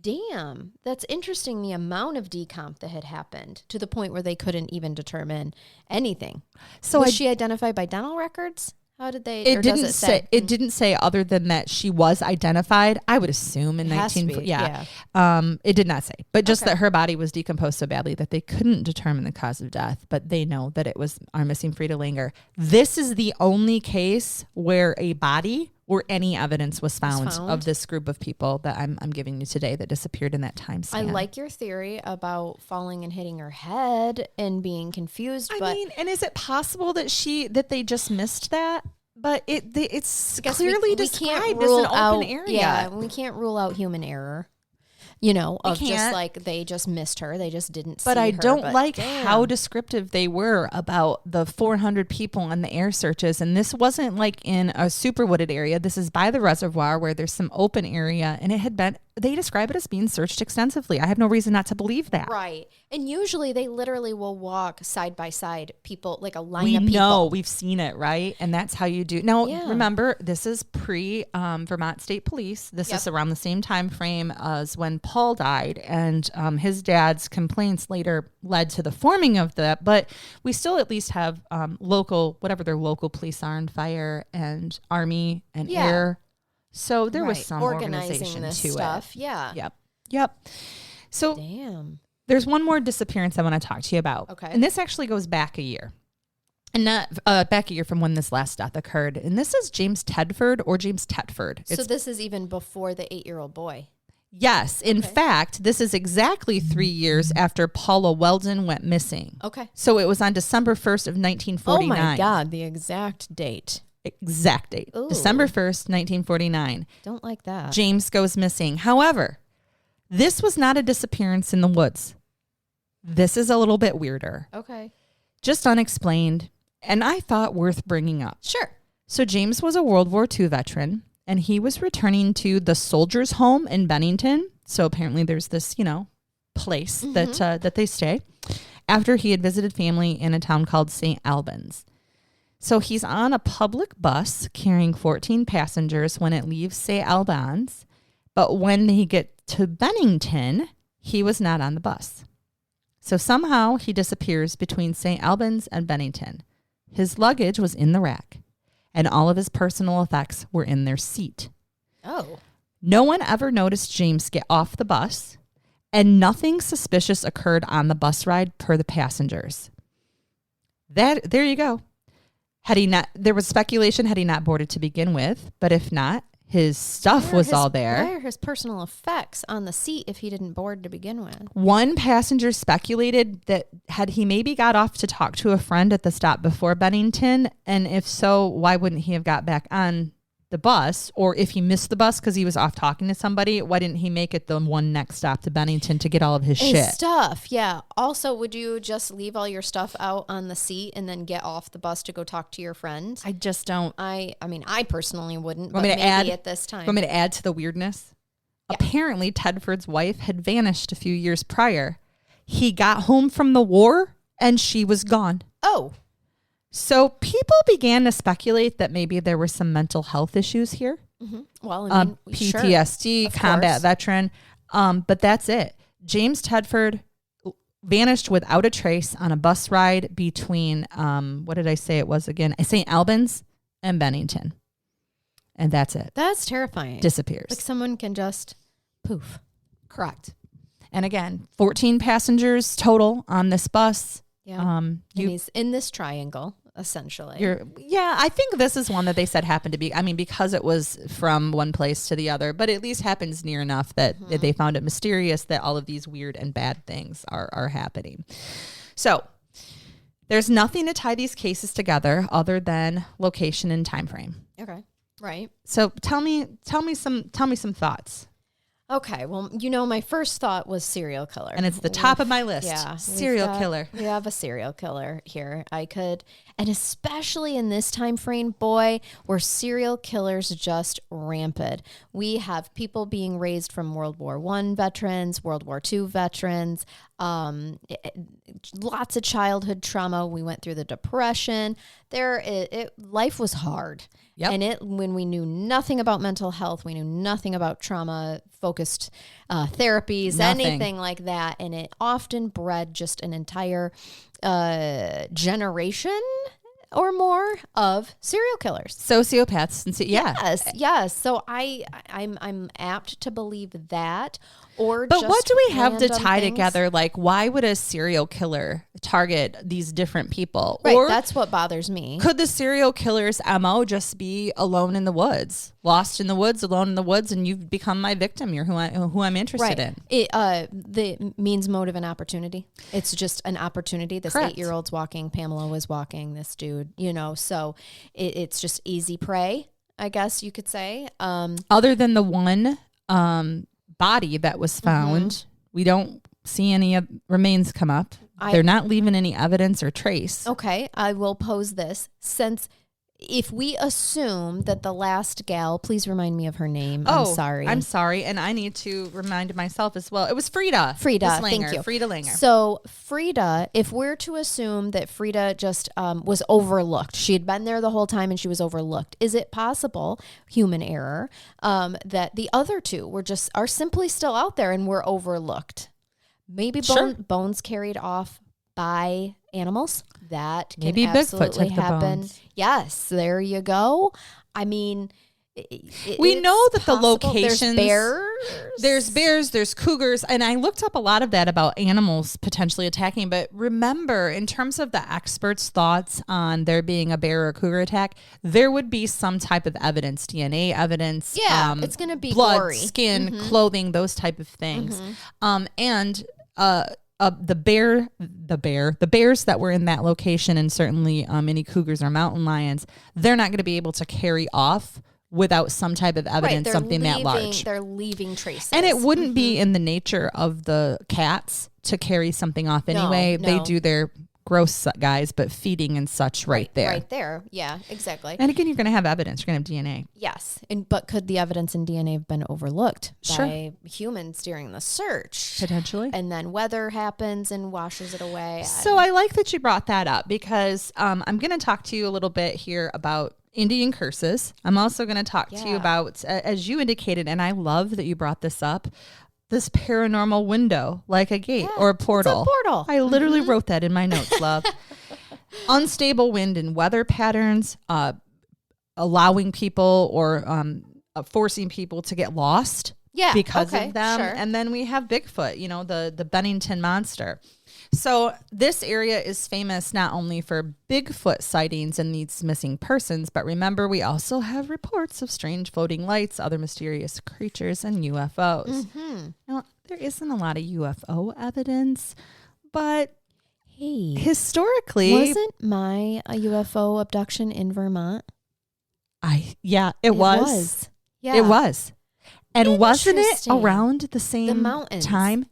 Damn, that's interesting, the amount of decomp that had happened to the point where they couldn't even determine anything. So was she identified by dental records? How did they? It didn't say. It didn't say other than that she was identified. I would assume in 19. Yeah. It did not say, but just that her body was decomposed so badly that they couldn't determine the cause of death. But they know that it was our missing Frida Langer. This is the only case where a body or any evidence was found of this group of people that I'm giving you today that disappeared in that time span. I like your theory about falling and hitting her head and being confused. I mean, and is it possible that they just missed that? But it's clearly described as an open area. Yeah, we can't rule out human error. Just like they just missed her. They just didn't see her. But I don't like how descriptive they were about the 400 people on the air searches. And this wasn't like in a super wooded area. This is by the reservoir where there's some open area. And they describe it as being searched extensively. I have no reason not to believe that. Right. And usually they literally will walk side by side, people, like a line of people. We know, we've seen it, right? And that's how you do. Now, remember, this is pre-Vermont State Police. This is around the same time frame as when Paul died. And his dad's complaints later led to the forming of that. But we still at least have whatever their local police are, and fire and army and air. So there was some organization this to stuff. it. Yeah. Yep. So there's one more disappearance I want to talk to you about. Okay. And this actually goes back a year. And not back a year from when this last death occurred. And this is James Tedford or James Tetford. So this is even before the 8-year-old boy. Yes. In fact, this is exactly 3 years after Paula Weldon went missing. Okay. So it was on December 1st of 1949. Oh my God, the exact date. Exact date. Ooh. December 1st, 1949. Don't like that. James goes missing. However, this was not a disappearance in the woods. This is a little bit weirder. Okay. Just unexplained, and I thought worth bringing up. Sure. So James was a World War II veteran, and he was returning to the Soldiers' Home in Bennington. So apparently there's this, place that they stay after he had visited family in a town called St. Albans. So he's on a public bus carrying 14 passengers when it leaves St. Albans, but when he get to Bennington, he was not on the bus. So somehow he disappears between St. Albans and Bennington. His luggage was in the rack, and all of his personal effects were in their seat. Oh. No one ever noticed James get off the bus, and nothing suspicious occurred on the bus ride per the passengers. There you go. There was speculation had he not boarded to begin with, but if not, his stuff was all there. Why are his personal effects on the seat if he didn't board to begin with? One passenger speculated that had he maybe got off to talk to a friend at the stop before Bennington, and if so, why wouldn't he have got back on the bus? Or if he missed the bus because he was off talking to somebody, why didn't he make it the one next stop to Bennington to get all of his shit? Stuff, yeah. Also, would you just leave all your stuff out on the seat and then get off the bus to go talk to your friends? I just don't. I mean, I personally wouldn't, but maybe at this time. Want me to add to the weirdness? Yeah. Apparently, Tedford's wife had vanished a few years prior. He got home from the war and she was gone. Oh. So people began to speculate that maybe there were some mental health issues here. Mm-hmm. Well, I mean, PTSD, sure, combat veteran. But that's it. James Tedford vanished without a trace on a bus ride between, what did I say it was again? St. Albans and Bennington. And that's it. That's terrifying. Disappears. Like someone can just poof. Correct. And again, 14 passengers total on this bus. Yeah. And he's in this triangle, essentially. I think this is one that they said happened to be, because it was from one place to the other, but at least happens near enough that they found it mysterious that all of these weird and bad things are happening. So there's nothing to tie these cases together other than location and time frame. Okay. Right. So tell me some thoughts. Okay, well, my first thought was serial killer. And it's the top of my list. Yeah. Serial killer. We have a serial killer here. And especially in this time frame, boy, where serial killers just rampant. We have people being raised from World War I veterans, World War II veterans, lots of childhood trauma. We went through the Depression. Life was hard. Yep. And when we knew nothing about mental health, we knew nothing about trauma-focused therapies, anything like that. And it often bred just an entire generation or more of serial killers. Sociopaths. And Yes. So I'm apt to believe that. But what do we have to tie together? Like, why would a serial killer target these different people? Right, or that's what bothers me. Could the serial killer's MO just be alone in the woods, lost in the woods, alone in the woods, and you've become my victim? You're who I'm interested in. The means, motive, and opportunity. It's just an opportunity. This Correct. 8-year-old's walking. Pamela was walking. This dude, so it's just easy prey, I guess you could say. Other than the one body that was found, we don't see any remains come up. They're not leaving any evidence or trace. Okay, I will pose this. Since if we assume that the last gal, please remind me of her name. I'm sorry. I'm sorry. And I need to remind myself as well. It was Frida. Frida, thank you. Frida Langer. So Frida, if we're to assume that Frida just was overlooked, she had been there the whole time and she was overlooked. Is it possible, human error, that the other two are simply still out there and were overlooked? Maybe bones carried off by animals. That can maybe Bigfoot took happen. The bones. Yes, there you go. I mean, we know that possible. the locations. There's bears, there's cougars, and I looked up a lot of that about animals potentially attacking. But remember, in terms of the experts' thoughts on there being a bear or cougar attack, there would be some type of evidence, DNA evidence. Yeah, it's going to be blood, gory. Skin, clothing, those type of things, and the bears that were in that location, and certainly any cougars or mountain lions, they're not going to be able to carry off without some type of evidence, something that large. They're leaving traces. And it wouldn't be in the nature of the cats to carry something off anyway. No. They do their gross guys, but feeding and such right there. Right there. Yeah, exactly. And again, you're going to have evidence. You're going to have DNA. Yes. But could the evidence in DNA have been overlooked by humans during the search? Potentially. And then weather happens and washes it away. So I like that you brought that up because I'm going to talk to you a little bit here about Indian curses. I'm also going to talk to you about, as you indicated, and I love that you brought this up, this paranormal window, like a gate or a portal. It's a portal. I literally wrote that in my notes, love. Unstable wind and weather patterns, allowing people or forcing people to get lost because of them. Sure. And then we have Bigfoot, the Bennington monster. So this area is famous not only for Bigfoot sightings and these missing persons, but remember, we also have reports of strange floating lights, other mysterious creatures, and UFOs. Now, there isn't a lot of UFO evidence, but historically... Wasn't my UFO abduction in Vermont? It was. Yeah. It was. And wasn't it around the same time?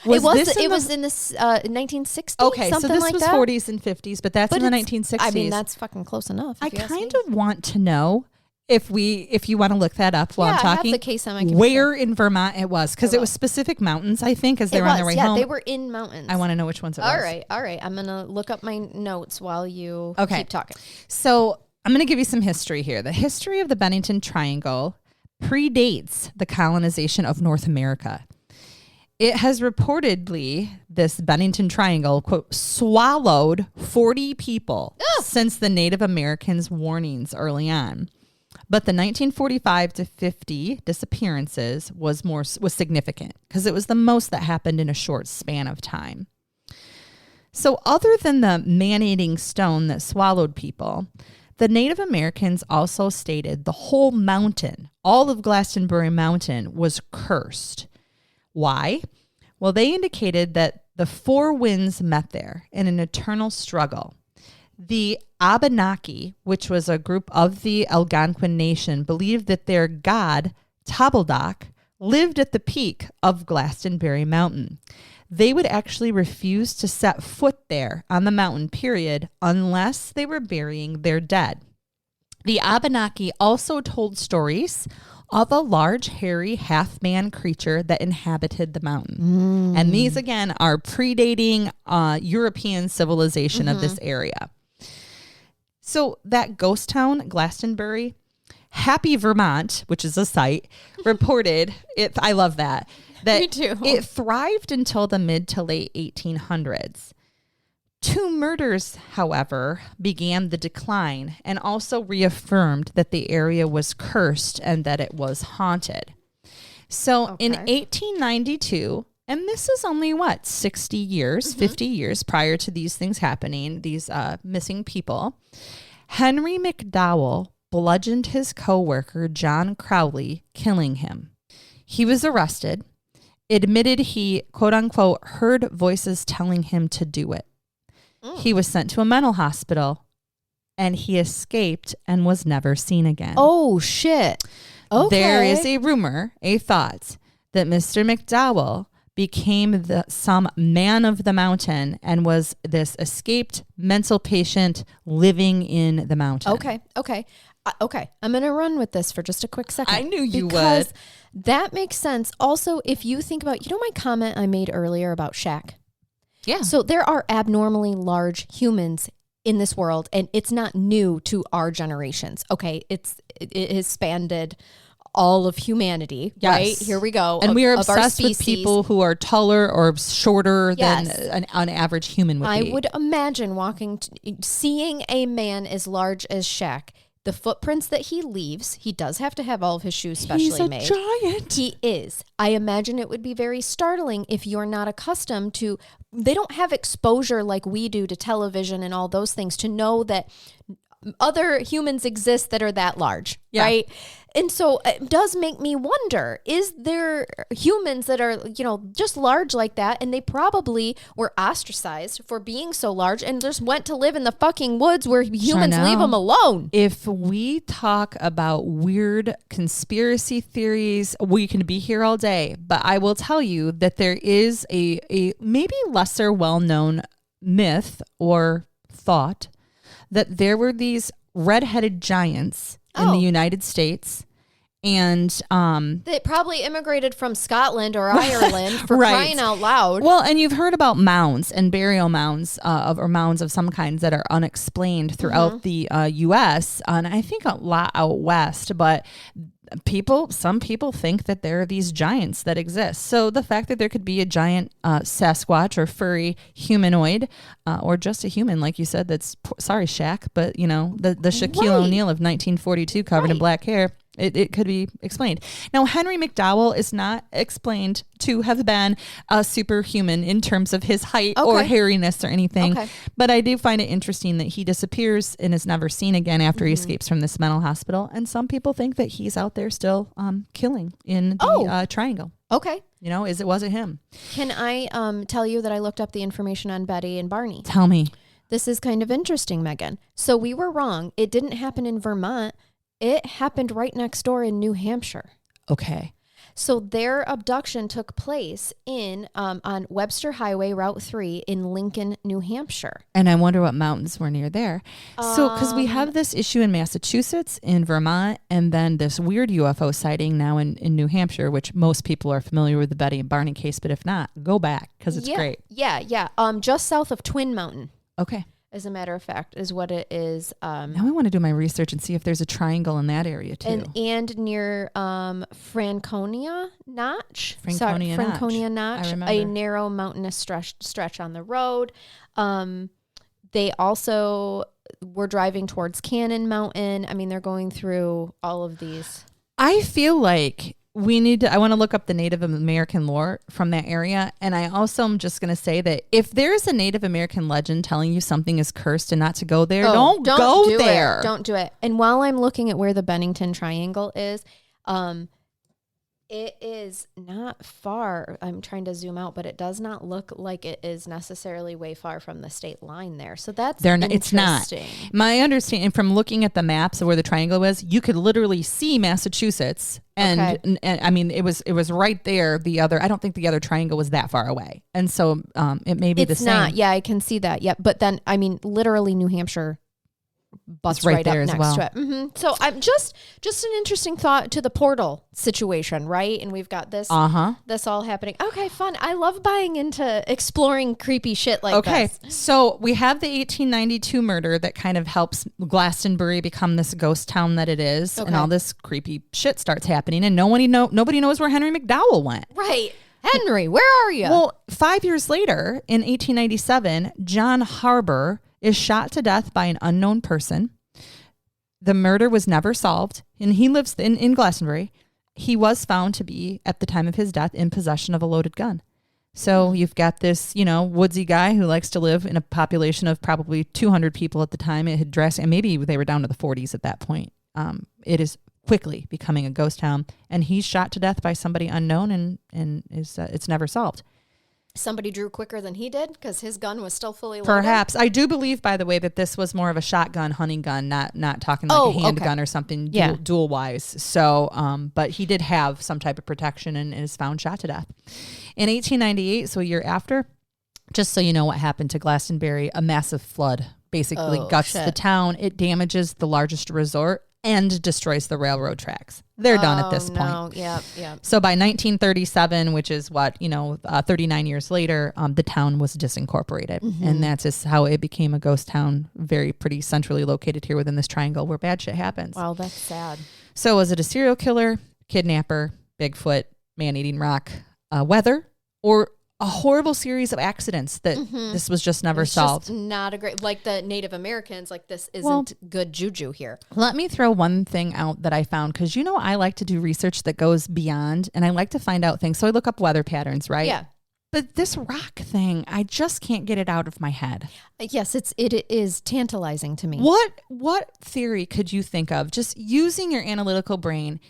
It was in the 1960s. Okay, something so this like was that. 40s and 50s, but that's in the 1960s. I mean, that's fucking close enough. I kind of want to know if you want to look that up while I'm talking. I have the case on my computer. Where in Vermont it was, because it was specific mountains, I think, as they were on their way home. Yeah, they were in mountains. I want to know which ones it was. All right. I'm gonna look up my notes while you keep talking. So I'm gonna give you some history here. The history of the Bennington Triangle predates the colonization of North America. It has reportedly, this Bennington Triangle, quote, swallowed 40 people since the Native Americans' warnings early on. But the 1945 to 50 disappearances was significant because it was the most that happened in a short span of time. So other than the man-eating stone that swallowed people, the Native Americans also stated the whole mountain, all of Glastenbury Mountain, was cursed. Why? Well, they indicated that the four winds met there in an eternal struggle. The Abenaki, which was a group of the Algonquin nation, believed that their god, Tabaldak, lived at the peak of Glastenbury Mountain. They would actually refuse to set foot there on the mountain, period, unless they were burying their dead. The Abenaki also told stories of a large, hairy, half-man creature that inhabited the mountain. And these, again, are predating European civilization of this area. So that ghost town, Glastonbury, Happy Vermont, which is a site, reported, I love that Me too. it thrived until the mid to late 1800s. 2 murders, however, began the decline and also reaffirmed that the area was cursed and that it was haunted. So in 1892, and this is only 60 years, 50 years prior to these things happening, these missing people, Henry McDowell bludgeoned his co-worker John Crowley, killing him. He was arrested, admitted he, quote unquote, heard voices telling him to do it. He was sent to a mental hospital, and he escaped and was never seen again. Oh, shit. Okay. There is a rumor, a thought, that Mr. McDowell became some man of the mountain and was this escaped mental patient living in the mountain. Okay. I'm going to run with this for just a quick second. I knew you because would. That makes sense. Also, if you think about, my comment I made earlier about Shaq? Yeah. So there are abnormally large humans in this world, and it's not new to our generations. Okay. It has spanned all of humanity, right? Here we go. And we are obsessed with people who are taller or shorter than an average human would be. I would imagine seeing a man as large as Shaq, the footprints that he leaves, he does have to have all of his shoes specially made. He's a giant. He is. I imagine it would be very startling if you're not accustomed to, they don't have exposure like we do to television and all those things to know that other humans exist that are that large, right? And so it does make me wonder, is there humans that are, just large like that, and they probably were ostracized for being so large and just went to live in the fucking woods where humans leave them alone? If we talk about weird conspiracy theories, we can be here all day, but I will tell you that there is a maybe lesser well-known myth or thought that there were these red-headed giants in the United States, and they probably immigrated from Scotland or Ireland for crying out loud. Well, and you've heard about mounds and burial mounds or mounds of some kinds that are unexplained throughout the U.S. And I think a lot out west, but some people think that there are these giants that exist. So the fact that there could be a giant Sasquatch or furry humanoid or just a human, like you said, that's, sorry, Shaq, but the Shaquille O'Neal of 1942 covered in black hair, it could be explained. Now, Henry McDowell is not explained to have been a superhuman in terms of his height or hairiness or anything. But I do find it interesting that he disappears and is never seen again after he escapes from this mental hospital. And some people think that he's out there still killing in the triangle. Okay. Was it him? Can I tell you that I looked up the information on Betty and Barney? Tell me. This is kind of interesting, Megan. So we were wrong. It didn't happen in Vermont. It happened right next door in New Hampshire. Okay. So their abduction took place on Webster Highway, Route 3 in Lincoln, New Hampshire. And I wonder what mountains were near there. So, because we have this issue in Massachusetts, in Vermont, and then this weird UFO sighting now in New Hampshire, which most people are familiar with the Betty and Barney case. But if not, go back because it's great. Yeah. Just south of Twin Mountain. Okay. As a matter of fact, is what it is. Now I want to do my research and see if there's a triangle in that area too. And near Franconia Notch. Franconia Notch. I remember. A narrow mountainous stretch on the road. They also were driving towards Cannon Mountain. I mean, they're going through all of these. I feel like I want to look up the Native American lore from that area. And I also am just going to say that if there's a Native American legend telling you something is cursed and not to go there, don't go there. Don't do it. And while I'm looking at where the Bennington Triangle is, It is not far. I'm trying to zoom out, but it does not look like it is necessarily way far from the state line there. So that's It's not. interesting. My understanding from looking at the maps of where the triangle was, you could literally see Massachusetts, and I mean it was right there. I don't think the other triangle was that far away, and so it may be the same. It's not. Yeah, I can see that. Yeah, but then I mean, literally, New Hampshire butts right up next to it. Mm-hmm. So I'm just an interesting thought to the portal situation, right? And we've got this this all happening. Okay, fun. I love buying into exploring creepy shit like this. Okay, so we have the 1892 murder that kind of helps Glastonbury become this ghost town that it is, and all this creepy shit starts happening, and nobody knows where Henry McDowell went. Right. Henry, where are you? Well, 5 years later, in 1897, John Harbour is shot to death by an unknown person. The murder was never solved, and he lives in Glastonbury. He was found to be, at the time of his death, in possession of a loaded gun. So you've got this, woodsy guy who likes to live in a population of probably 200 people at the time. It had drastically, and maybe they were down to the 40s at that point. It is quickly becoming a ghost town, and he's shot to death by somebody unknown, and it's never solved. Somebody drew quicker than he did because his gun was still fully loaded? Perhaps. I do believe, by the way, that this was more of a shotgun hunting gun, not talking like a handgun or something dual wise. So, but he did have some type of protection and is found shot to death. In 1898, so a year after, just so you know what happened to Glastonbury, a massive flood basically guts the town. It damages the largest resort and destroys the railroad tracks. They're done at this point. Yeah. So by 1937, which is 39 years later, the town was disincorporated. Mm-hmm. And that's just how it became a ghost town, pretty centrally located here within this triangle where bad shit happens. Wow, that's sad. So was it a serial killer, kidnapper, Bigfoot, man-eating rock, weather, or a horrible series of accidents that this was just never solved? Just not a great, like the Native Americans, like this isn't good juju here. Let me throw one thing out that I found, because I like to do research that goes beyond, and I like to find out things. So I look up weather patterns, right? Yeah. But this rock thing, I just can't get it out of my head. Yes, it is tantalizing to me. What theory could you think of, just using your analytical brain,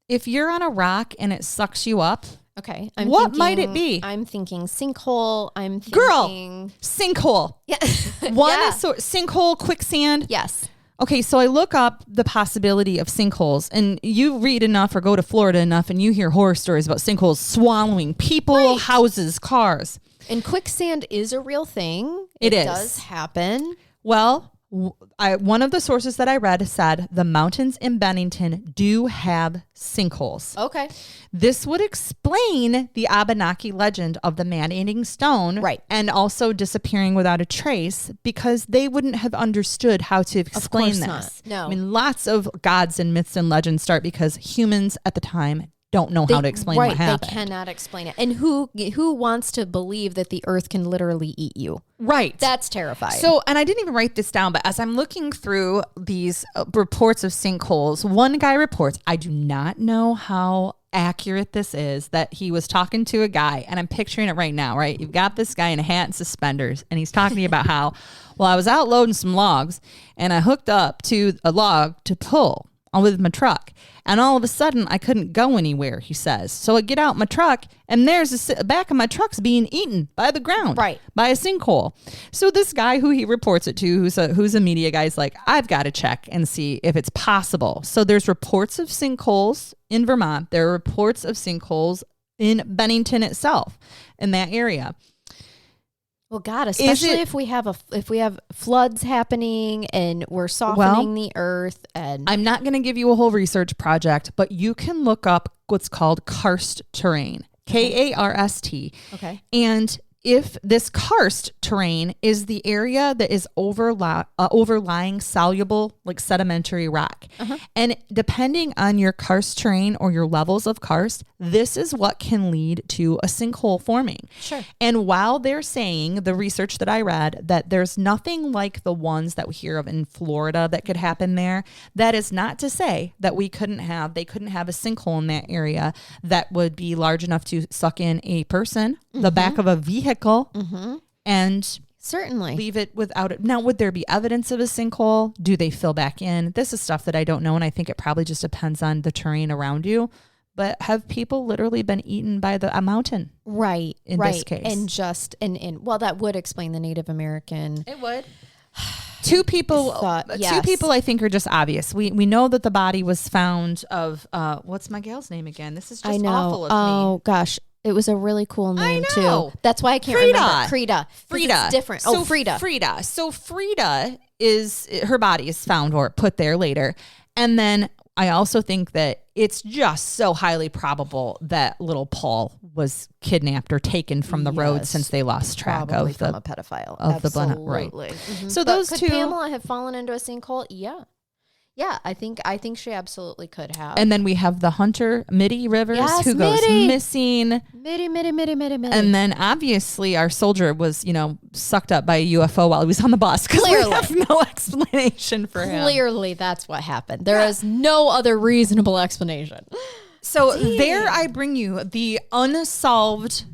if you're on a rock and it sucks you up? Okay. What might it be? I'm thinking sinkhole. Girl, sinkhole. Yeah. Sinkhole, quicksand. Yes. Okay, so I look up the possibility of sinkholes, and you read enough or go to Florida enough, and you hear horror stories about sinkholes swallowing people, houses, cars. And quicksand is a real thing. It is. Does happen. Well, one of the sources that I read said the mountains in Bennington do have sinkholes. Okay. This would explain the Abenaki legend of the man-eating stone. Right. And also disappearing without a trace, because they wouldn't have understood how to explain this. Not. No. I mean, lots of gods and myths and legends start because humans at the time don't know how to explain what happened. They cannot explain it. And who wants to believe that the earth can literally eat you? Right. That's terrifying. So, and I didn't even write this down, but as I'm looking through these reports of sinkholes, one guy reports, I do not know how accurate this is, that he was talking to a guy, and I'm picturing it right now, right? You've got this guy in a hat and suspenders, and he's talking to you about how, I was out loading some logs, and I hooked up to a log to pull with my truck, and all of a sudden I couldn't go anywhere, he says. So I get out my truck, and there's the back of my truck's being eaten by the ground, right, by a sinkhole. So this guy who he reports it to, who's a media guy, is like, I've got to check and see if it's possible. So there's reports of sinkholes in Vermont. There are reports of sinkholes in Bennington itself, in that area. Well, God, especially if we have floods happening and we're softening the earth. And I'm not going to give you a whole research project, but you can look up what's called karst terrain, Karst. Okay. And if this karst terrain is the area that is overlying soluble, like sedimentary rock. And depending on your karst terrain or your levels of karst, this is what can lead to a sinkhole forming. Sure. And while they're saying, the research that I read, that there's nothing like the ones that we hear of in Florida that could happen there, that is not to say that they couldn't have a sinkhole in that area that would be large enough to suck in a person, the back of a vehicle, and certainly leave it without it. Now, would there be evidence of a sinkhole? Do they fill back in? This is stuff that I don't know, and I think it probably just depends on the terrain around you. but have people literally been eaten by a mountain? Right. In this case. And well, that would explain the Native American. It would. Two people I think are just obvious. We know that the body was found of what's my gal's name again? This is just awful of me. Oh gosh. It was a really cool name too. That's why I can't remember. Frida. It's different. So Frida. Frida. So Frida her body is found or put there later. And then I also think that it's just so highly probable that little Paul was kidnapped or taken from the road since they lost track Probably of from a pedophile. of Absolutely. the right. Mm-hmm. So but those could two. Pamela have fallen into a sinkhole? Yeah, I think she absolutely could have. And then we have the hunter, Mitty Rivers, who goes missing. Mitty. And then obviously our soldier was, sucked up by a UFO while he was on the bus because we have no explanation for him. Clearly, that's what happened. There is no other reasonable explanation. So there I bring you the unsolved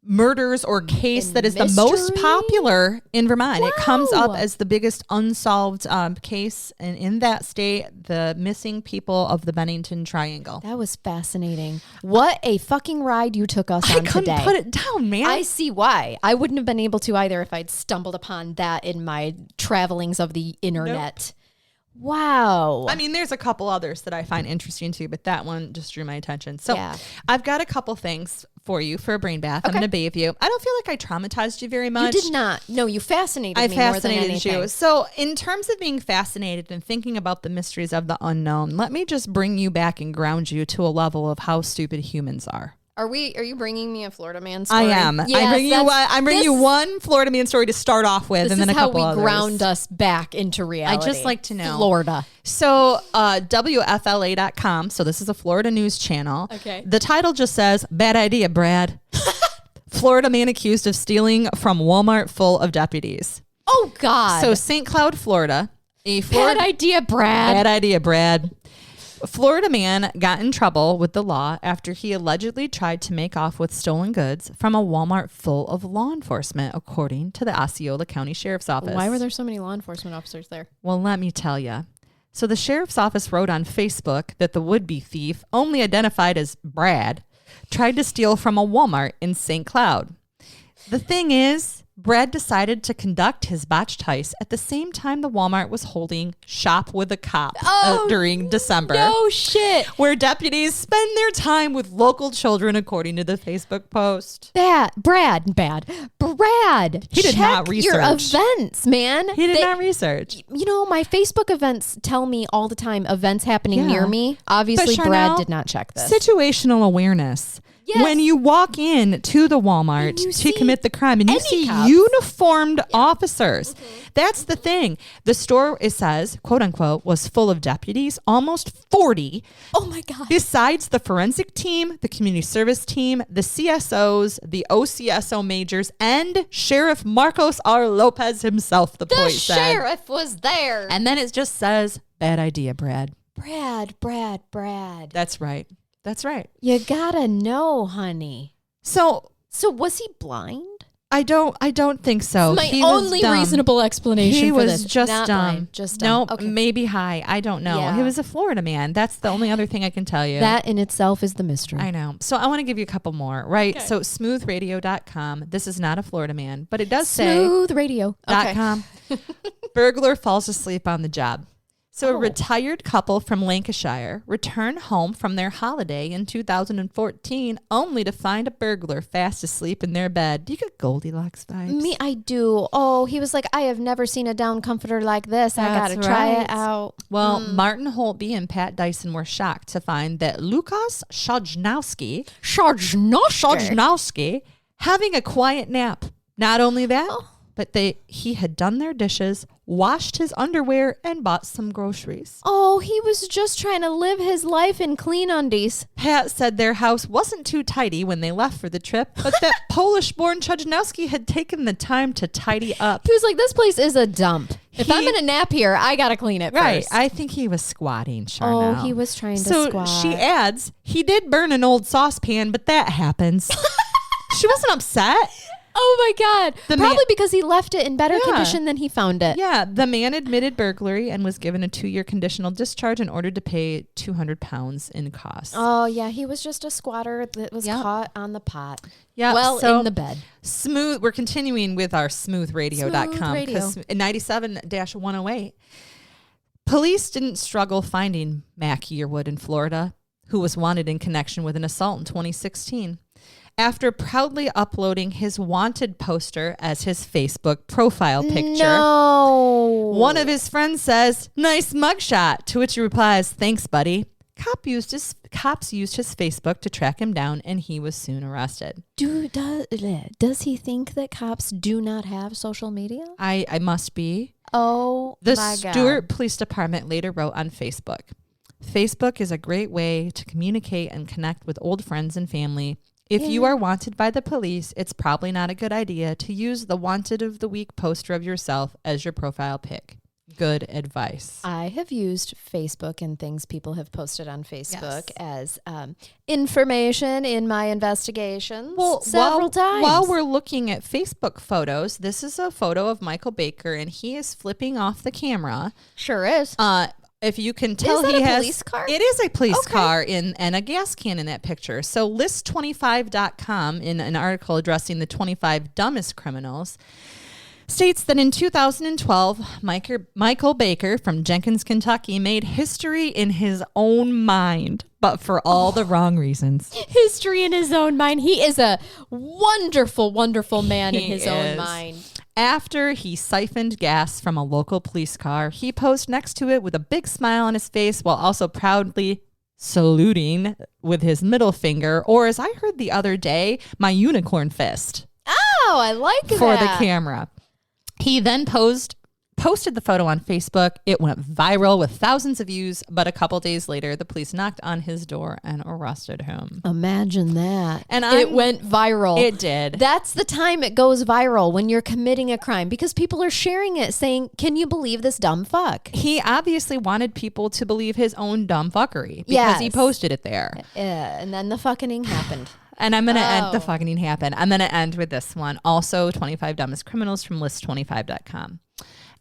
murders or case that is the most popular in Vermont. Wow. It comes up as the biggest unsolved case in that state, the missing people of the Bennington Triangle. That was fascinating. What a fucking ride you took us on today. I couldn't put it down, man. I see why. I wouldn't have been able to either if I'd stumbled upon that in my travelings of the internet. Nope. Wow. I mean, there's a couple others that I find interesting too, but that one just drew my attention. So I've got a couple things for you for a brain bath. Okay. I'm going to bathe you. I don't feel like I traumatized you very much. You did not. No, you fascinated me more than anything. You. So in terms of being fascinated and thinking about the mysteries of the unknown, let me just bring you back and ground you to a level of how stupid humans are. Are you bringing me a Florida man story? I am. Yes, I'm bringing you one Florida man story to start off with, and then a couple others. This is how we ground us back into reality. I just like to know. Florida. So WFLA.com, so this is a Florida news channel. Okay. The title just says, "Bad idea, Brad." Florida man accused of stealing from Walmart full of deputies. Oh, God. So St. Cloud, Florida. Bad idea, Brad. Bad idea, Brad. A Florida man got in trouble with the law after he allegedly tried to make off with stolen goods from a Walmart full of law enforcement, according to the Osceola County Sheriff's Office. Why were there so many law enforcement officers there? Well, let me tell you. So the Sheriff's Office wrote on Facebook that the would-be thief, only identified as Brad, tried to steal from a Walmart in St. Cloud. The thing is, Brad decided to conduct his botched heist at the same time the Walmart was holding Shop with a Cop during December. No shit. Where deputies spend their time with local children, according to the Facebook post. Brad. He did not research your events, man. He did not research. My Facebook events tell me all the time events happening near me. Obviously, Charnell, Brad did not check this. Situational awareness. Yes. When you walk in to the Walmart to commit the crime and you see uniformed officers, that's the thing. The store, it says, quote unquote, was full of deputies, almost 40. Oh my God. Besides the forensic team, the community service team, the CSOs, the OCSO majors, and Sheriff Marcos R. Lopez himself, the police said. The sheriff was there. And then it just says, bad idea, Brad. Brad. That's right. That's right. You gotta know, honey. So was he blind? I don't think so. My only reasonable explanation for this. He was just Not dumb. blind, just dumb. Nope, maybe high. I don't know. Yeah. He was a Florida man. That's the only other thing I can tell you. That in itself is the mystery. I know. So I want to give you a couple more, right? Okay. So smoothradio.com. This is not a Florida man, but it does say smoothradio.com. Burglar falls asleep on the job. So a retired couple from Lancashire returned home from their holiday in 2014 only to find a burglar fast asleep in their bed. Do you get Goldilocks vibes? Me, I do. Oh, he was like, I have never seen a down comforter like this. I got to try it out. Well, Martin Holtby and Pat Dyson were shocked to find that Lukas Szajnowski having a quiet nap. Not only that, but he had done their dishes, washed his underwear, and bought some groceries. Oh, he was just trying to live his life in clean undies. Pat said their house wasn't too tidy when they left for the trip, but that Polish-born Szajnowski had taken the time to tidy up. He was like, this place is a dump. If I'm going to nap here, I got to clean it right. first. I think he was squatting, Charnell. Oh, he was trying to squat. So she adds, he did burn an old saucepan, but that happens. She wasn't upset. Oh my God. Probably because he left it in better condition than he found it. Yeah. The man admitted burglary and was given a 2-year conditional discharge and ordered to pay £200 in costs. Oh, yeah. He was just a squatter that was caught on the pot. Yeah. Well, so in the bed. Smooth. We're continuing with our smoothradio.com because 97-108. Police didn't struggle finding Mac Yearwood in Florida, who was wanted in connection with an assault in 2016. After proudly uploading his wanted poster as his Facebook profile picture, one of his friends says, "Nice mugshot," to which he replies, "Thanks, buddy." Cops used his Facebook to track him down, and he was soon arrested. Does he think that cops do not have social media? I must be. Oh, the my God. Stewart Police Department later wrote on Facebook, "Facebook is a great way to communicate and connect with old friends and family. If you are wanted by the police, it's probably not a good idea to use the wanted of the week poster of yourself as your profile pic. Good advice." I have used Facebook and things people have posted on Facebook as information in my investigations several times. While we're looking at Facebook photos, this is a photo of Michael Baker, and he is flipping off the camera. Sure is. If you can tell, he has a police car? It is a police car and a gas can in that picture. So list25.com, in an article addressing the 25 dumbest criminals, states that in 2012, Michael Baker from Jenkins, Kentucky, made history in his own mind, but for all the wrong reasons. History in his own mind. He is a wonderful, wonderful man in his own mind. After he siphoned gas from a local police car, he posed next to it with a big smile on his face while also proudly saluting with his middle finger, or as I heard the other day, my unicorn fist. Oh, I like that. For the camera. He then posted the photo on Facebook. It went viral with thousands of views, but a couple days later, the police knocked on his door and arrested him. Imagine that. And it went viral. It did. That's the time it goes viral, when you're committing a crime, because people are sharing it saying, "Can you believe this dumb fuck?" He obviously wanted people to believe his own dumb fuckery because he posted it there. And then the fucking happened. And I'm going to end the fucking happen. I'm going to end with this one. Also, 25 dumbest criminals from list25.com.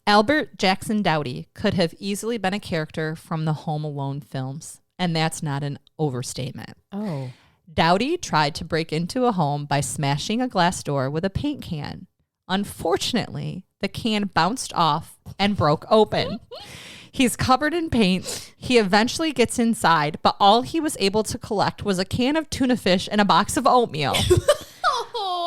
Albert Jackson Doughty could have easily been a character from the Home Alone films. And that's not an overstatement. Oh. Doughty tried to break into a home by smashing a glass door with a paint can. Unfortunately, the can bounced off and broke open. He's covered in paint. He eventually gets inside, but all he was able to collect was a can of tuna fish and a box of oatmeal.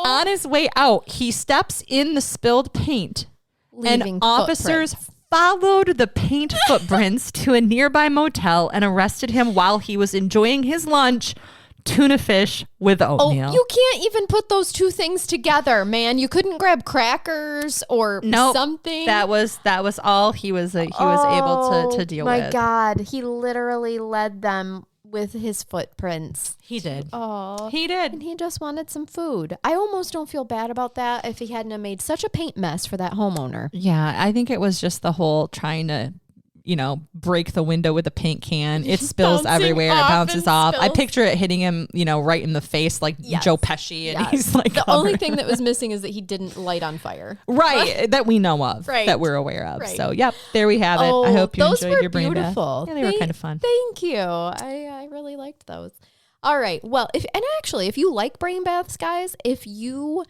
On his way out, he steps in the spilled paint, Leaving and officers followed the paint footprints to a nearby motel and arrested him while he was enjoying his lunch, tuna fish with oatmeal. Oh, you can't even put those two things together, man. You couldn't grab crackers or something. That was all he was able to deal with. My God, he literally led them with his footprints. He did. Oh, he did. And he just wanted some food. I almost don't feel bad about that if he hadn't have made such a paint mess for that homeowner. Yeah, I think it was just the whole trying to, break the window with a paint can. It spills everywhere. It bounces off. I picture it hitting him, right in the face like Joe Pesci. And he's like, the only thing that was missing is that he didn't light on fire. Right. That we know of. Right. That we're aware of. Right. So, yep, there we have it. I hope you enjoyed your brain bath. Beautiful. Yeah, they were kind of fun. Thank you. I really liked those. All right. Well, if you like brain baths, guys, if you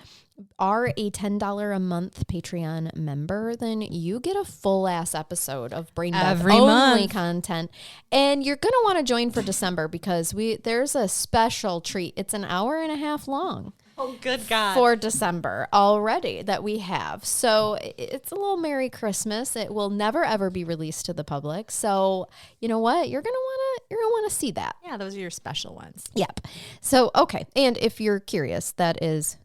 are a $10 a month Patreon member, then you get a full ass episode of brain bath every only month content, and you're gonna want to join for December because there's a special treat. It's an hour and a half long. Oh, good God. For December already that we have. So it's a little Merry Christmas. It will never ever be released to the public. So you know what? You're gonna wanna see that. Yeah, those are your special ones. Yep. So okay. And if you're curious, that is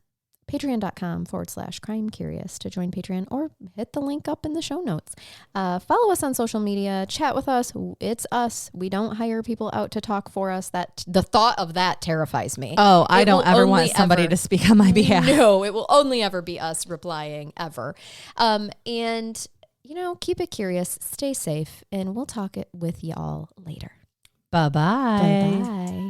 patreon.com/crime curious to join Patreon, or hit the link up in the show notes. Follow us on social media, chat with us. It's us. We don't hire people out to talk for us. That the thought of that terrifies me. Oh, I don't ever want somebody to speak on my behalf. No, it will only ever be us replying ever. And keep it curious, stay safe, and we'll talk it with y'all later. Bye-bye. Bye-bye.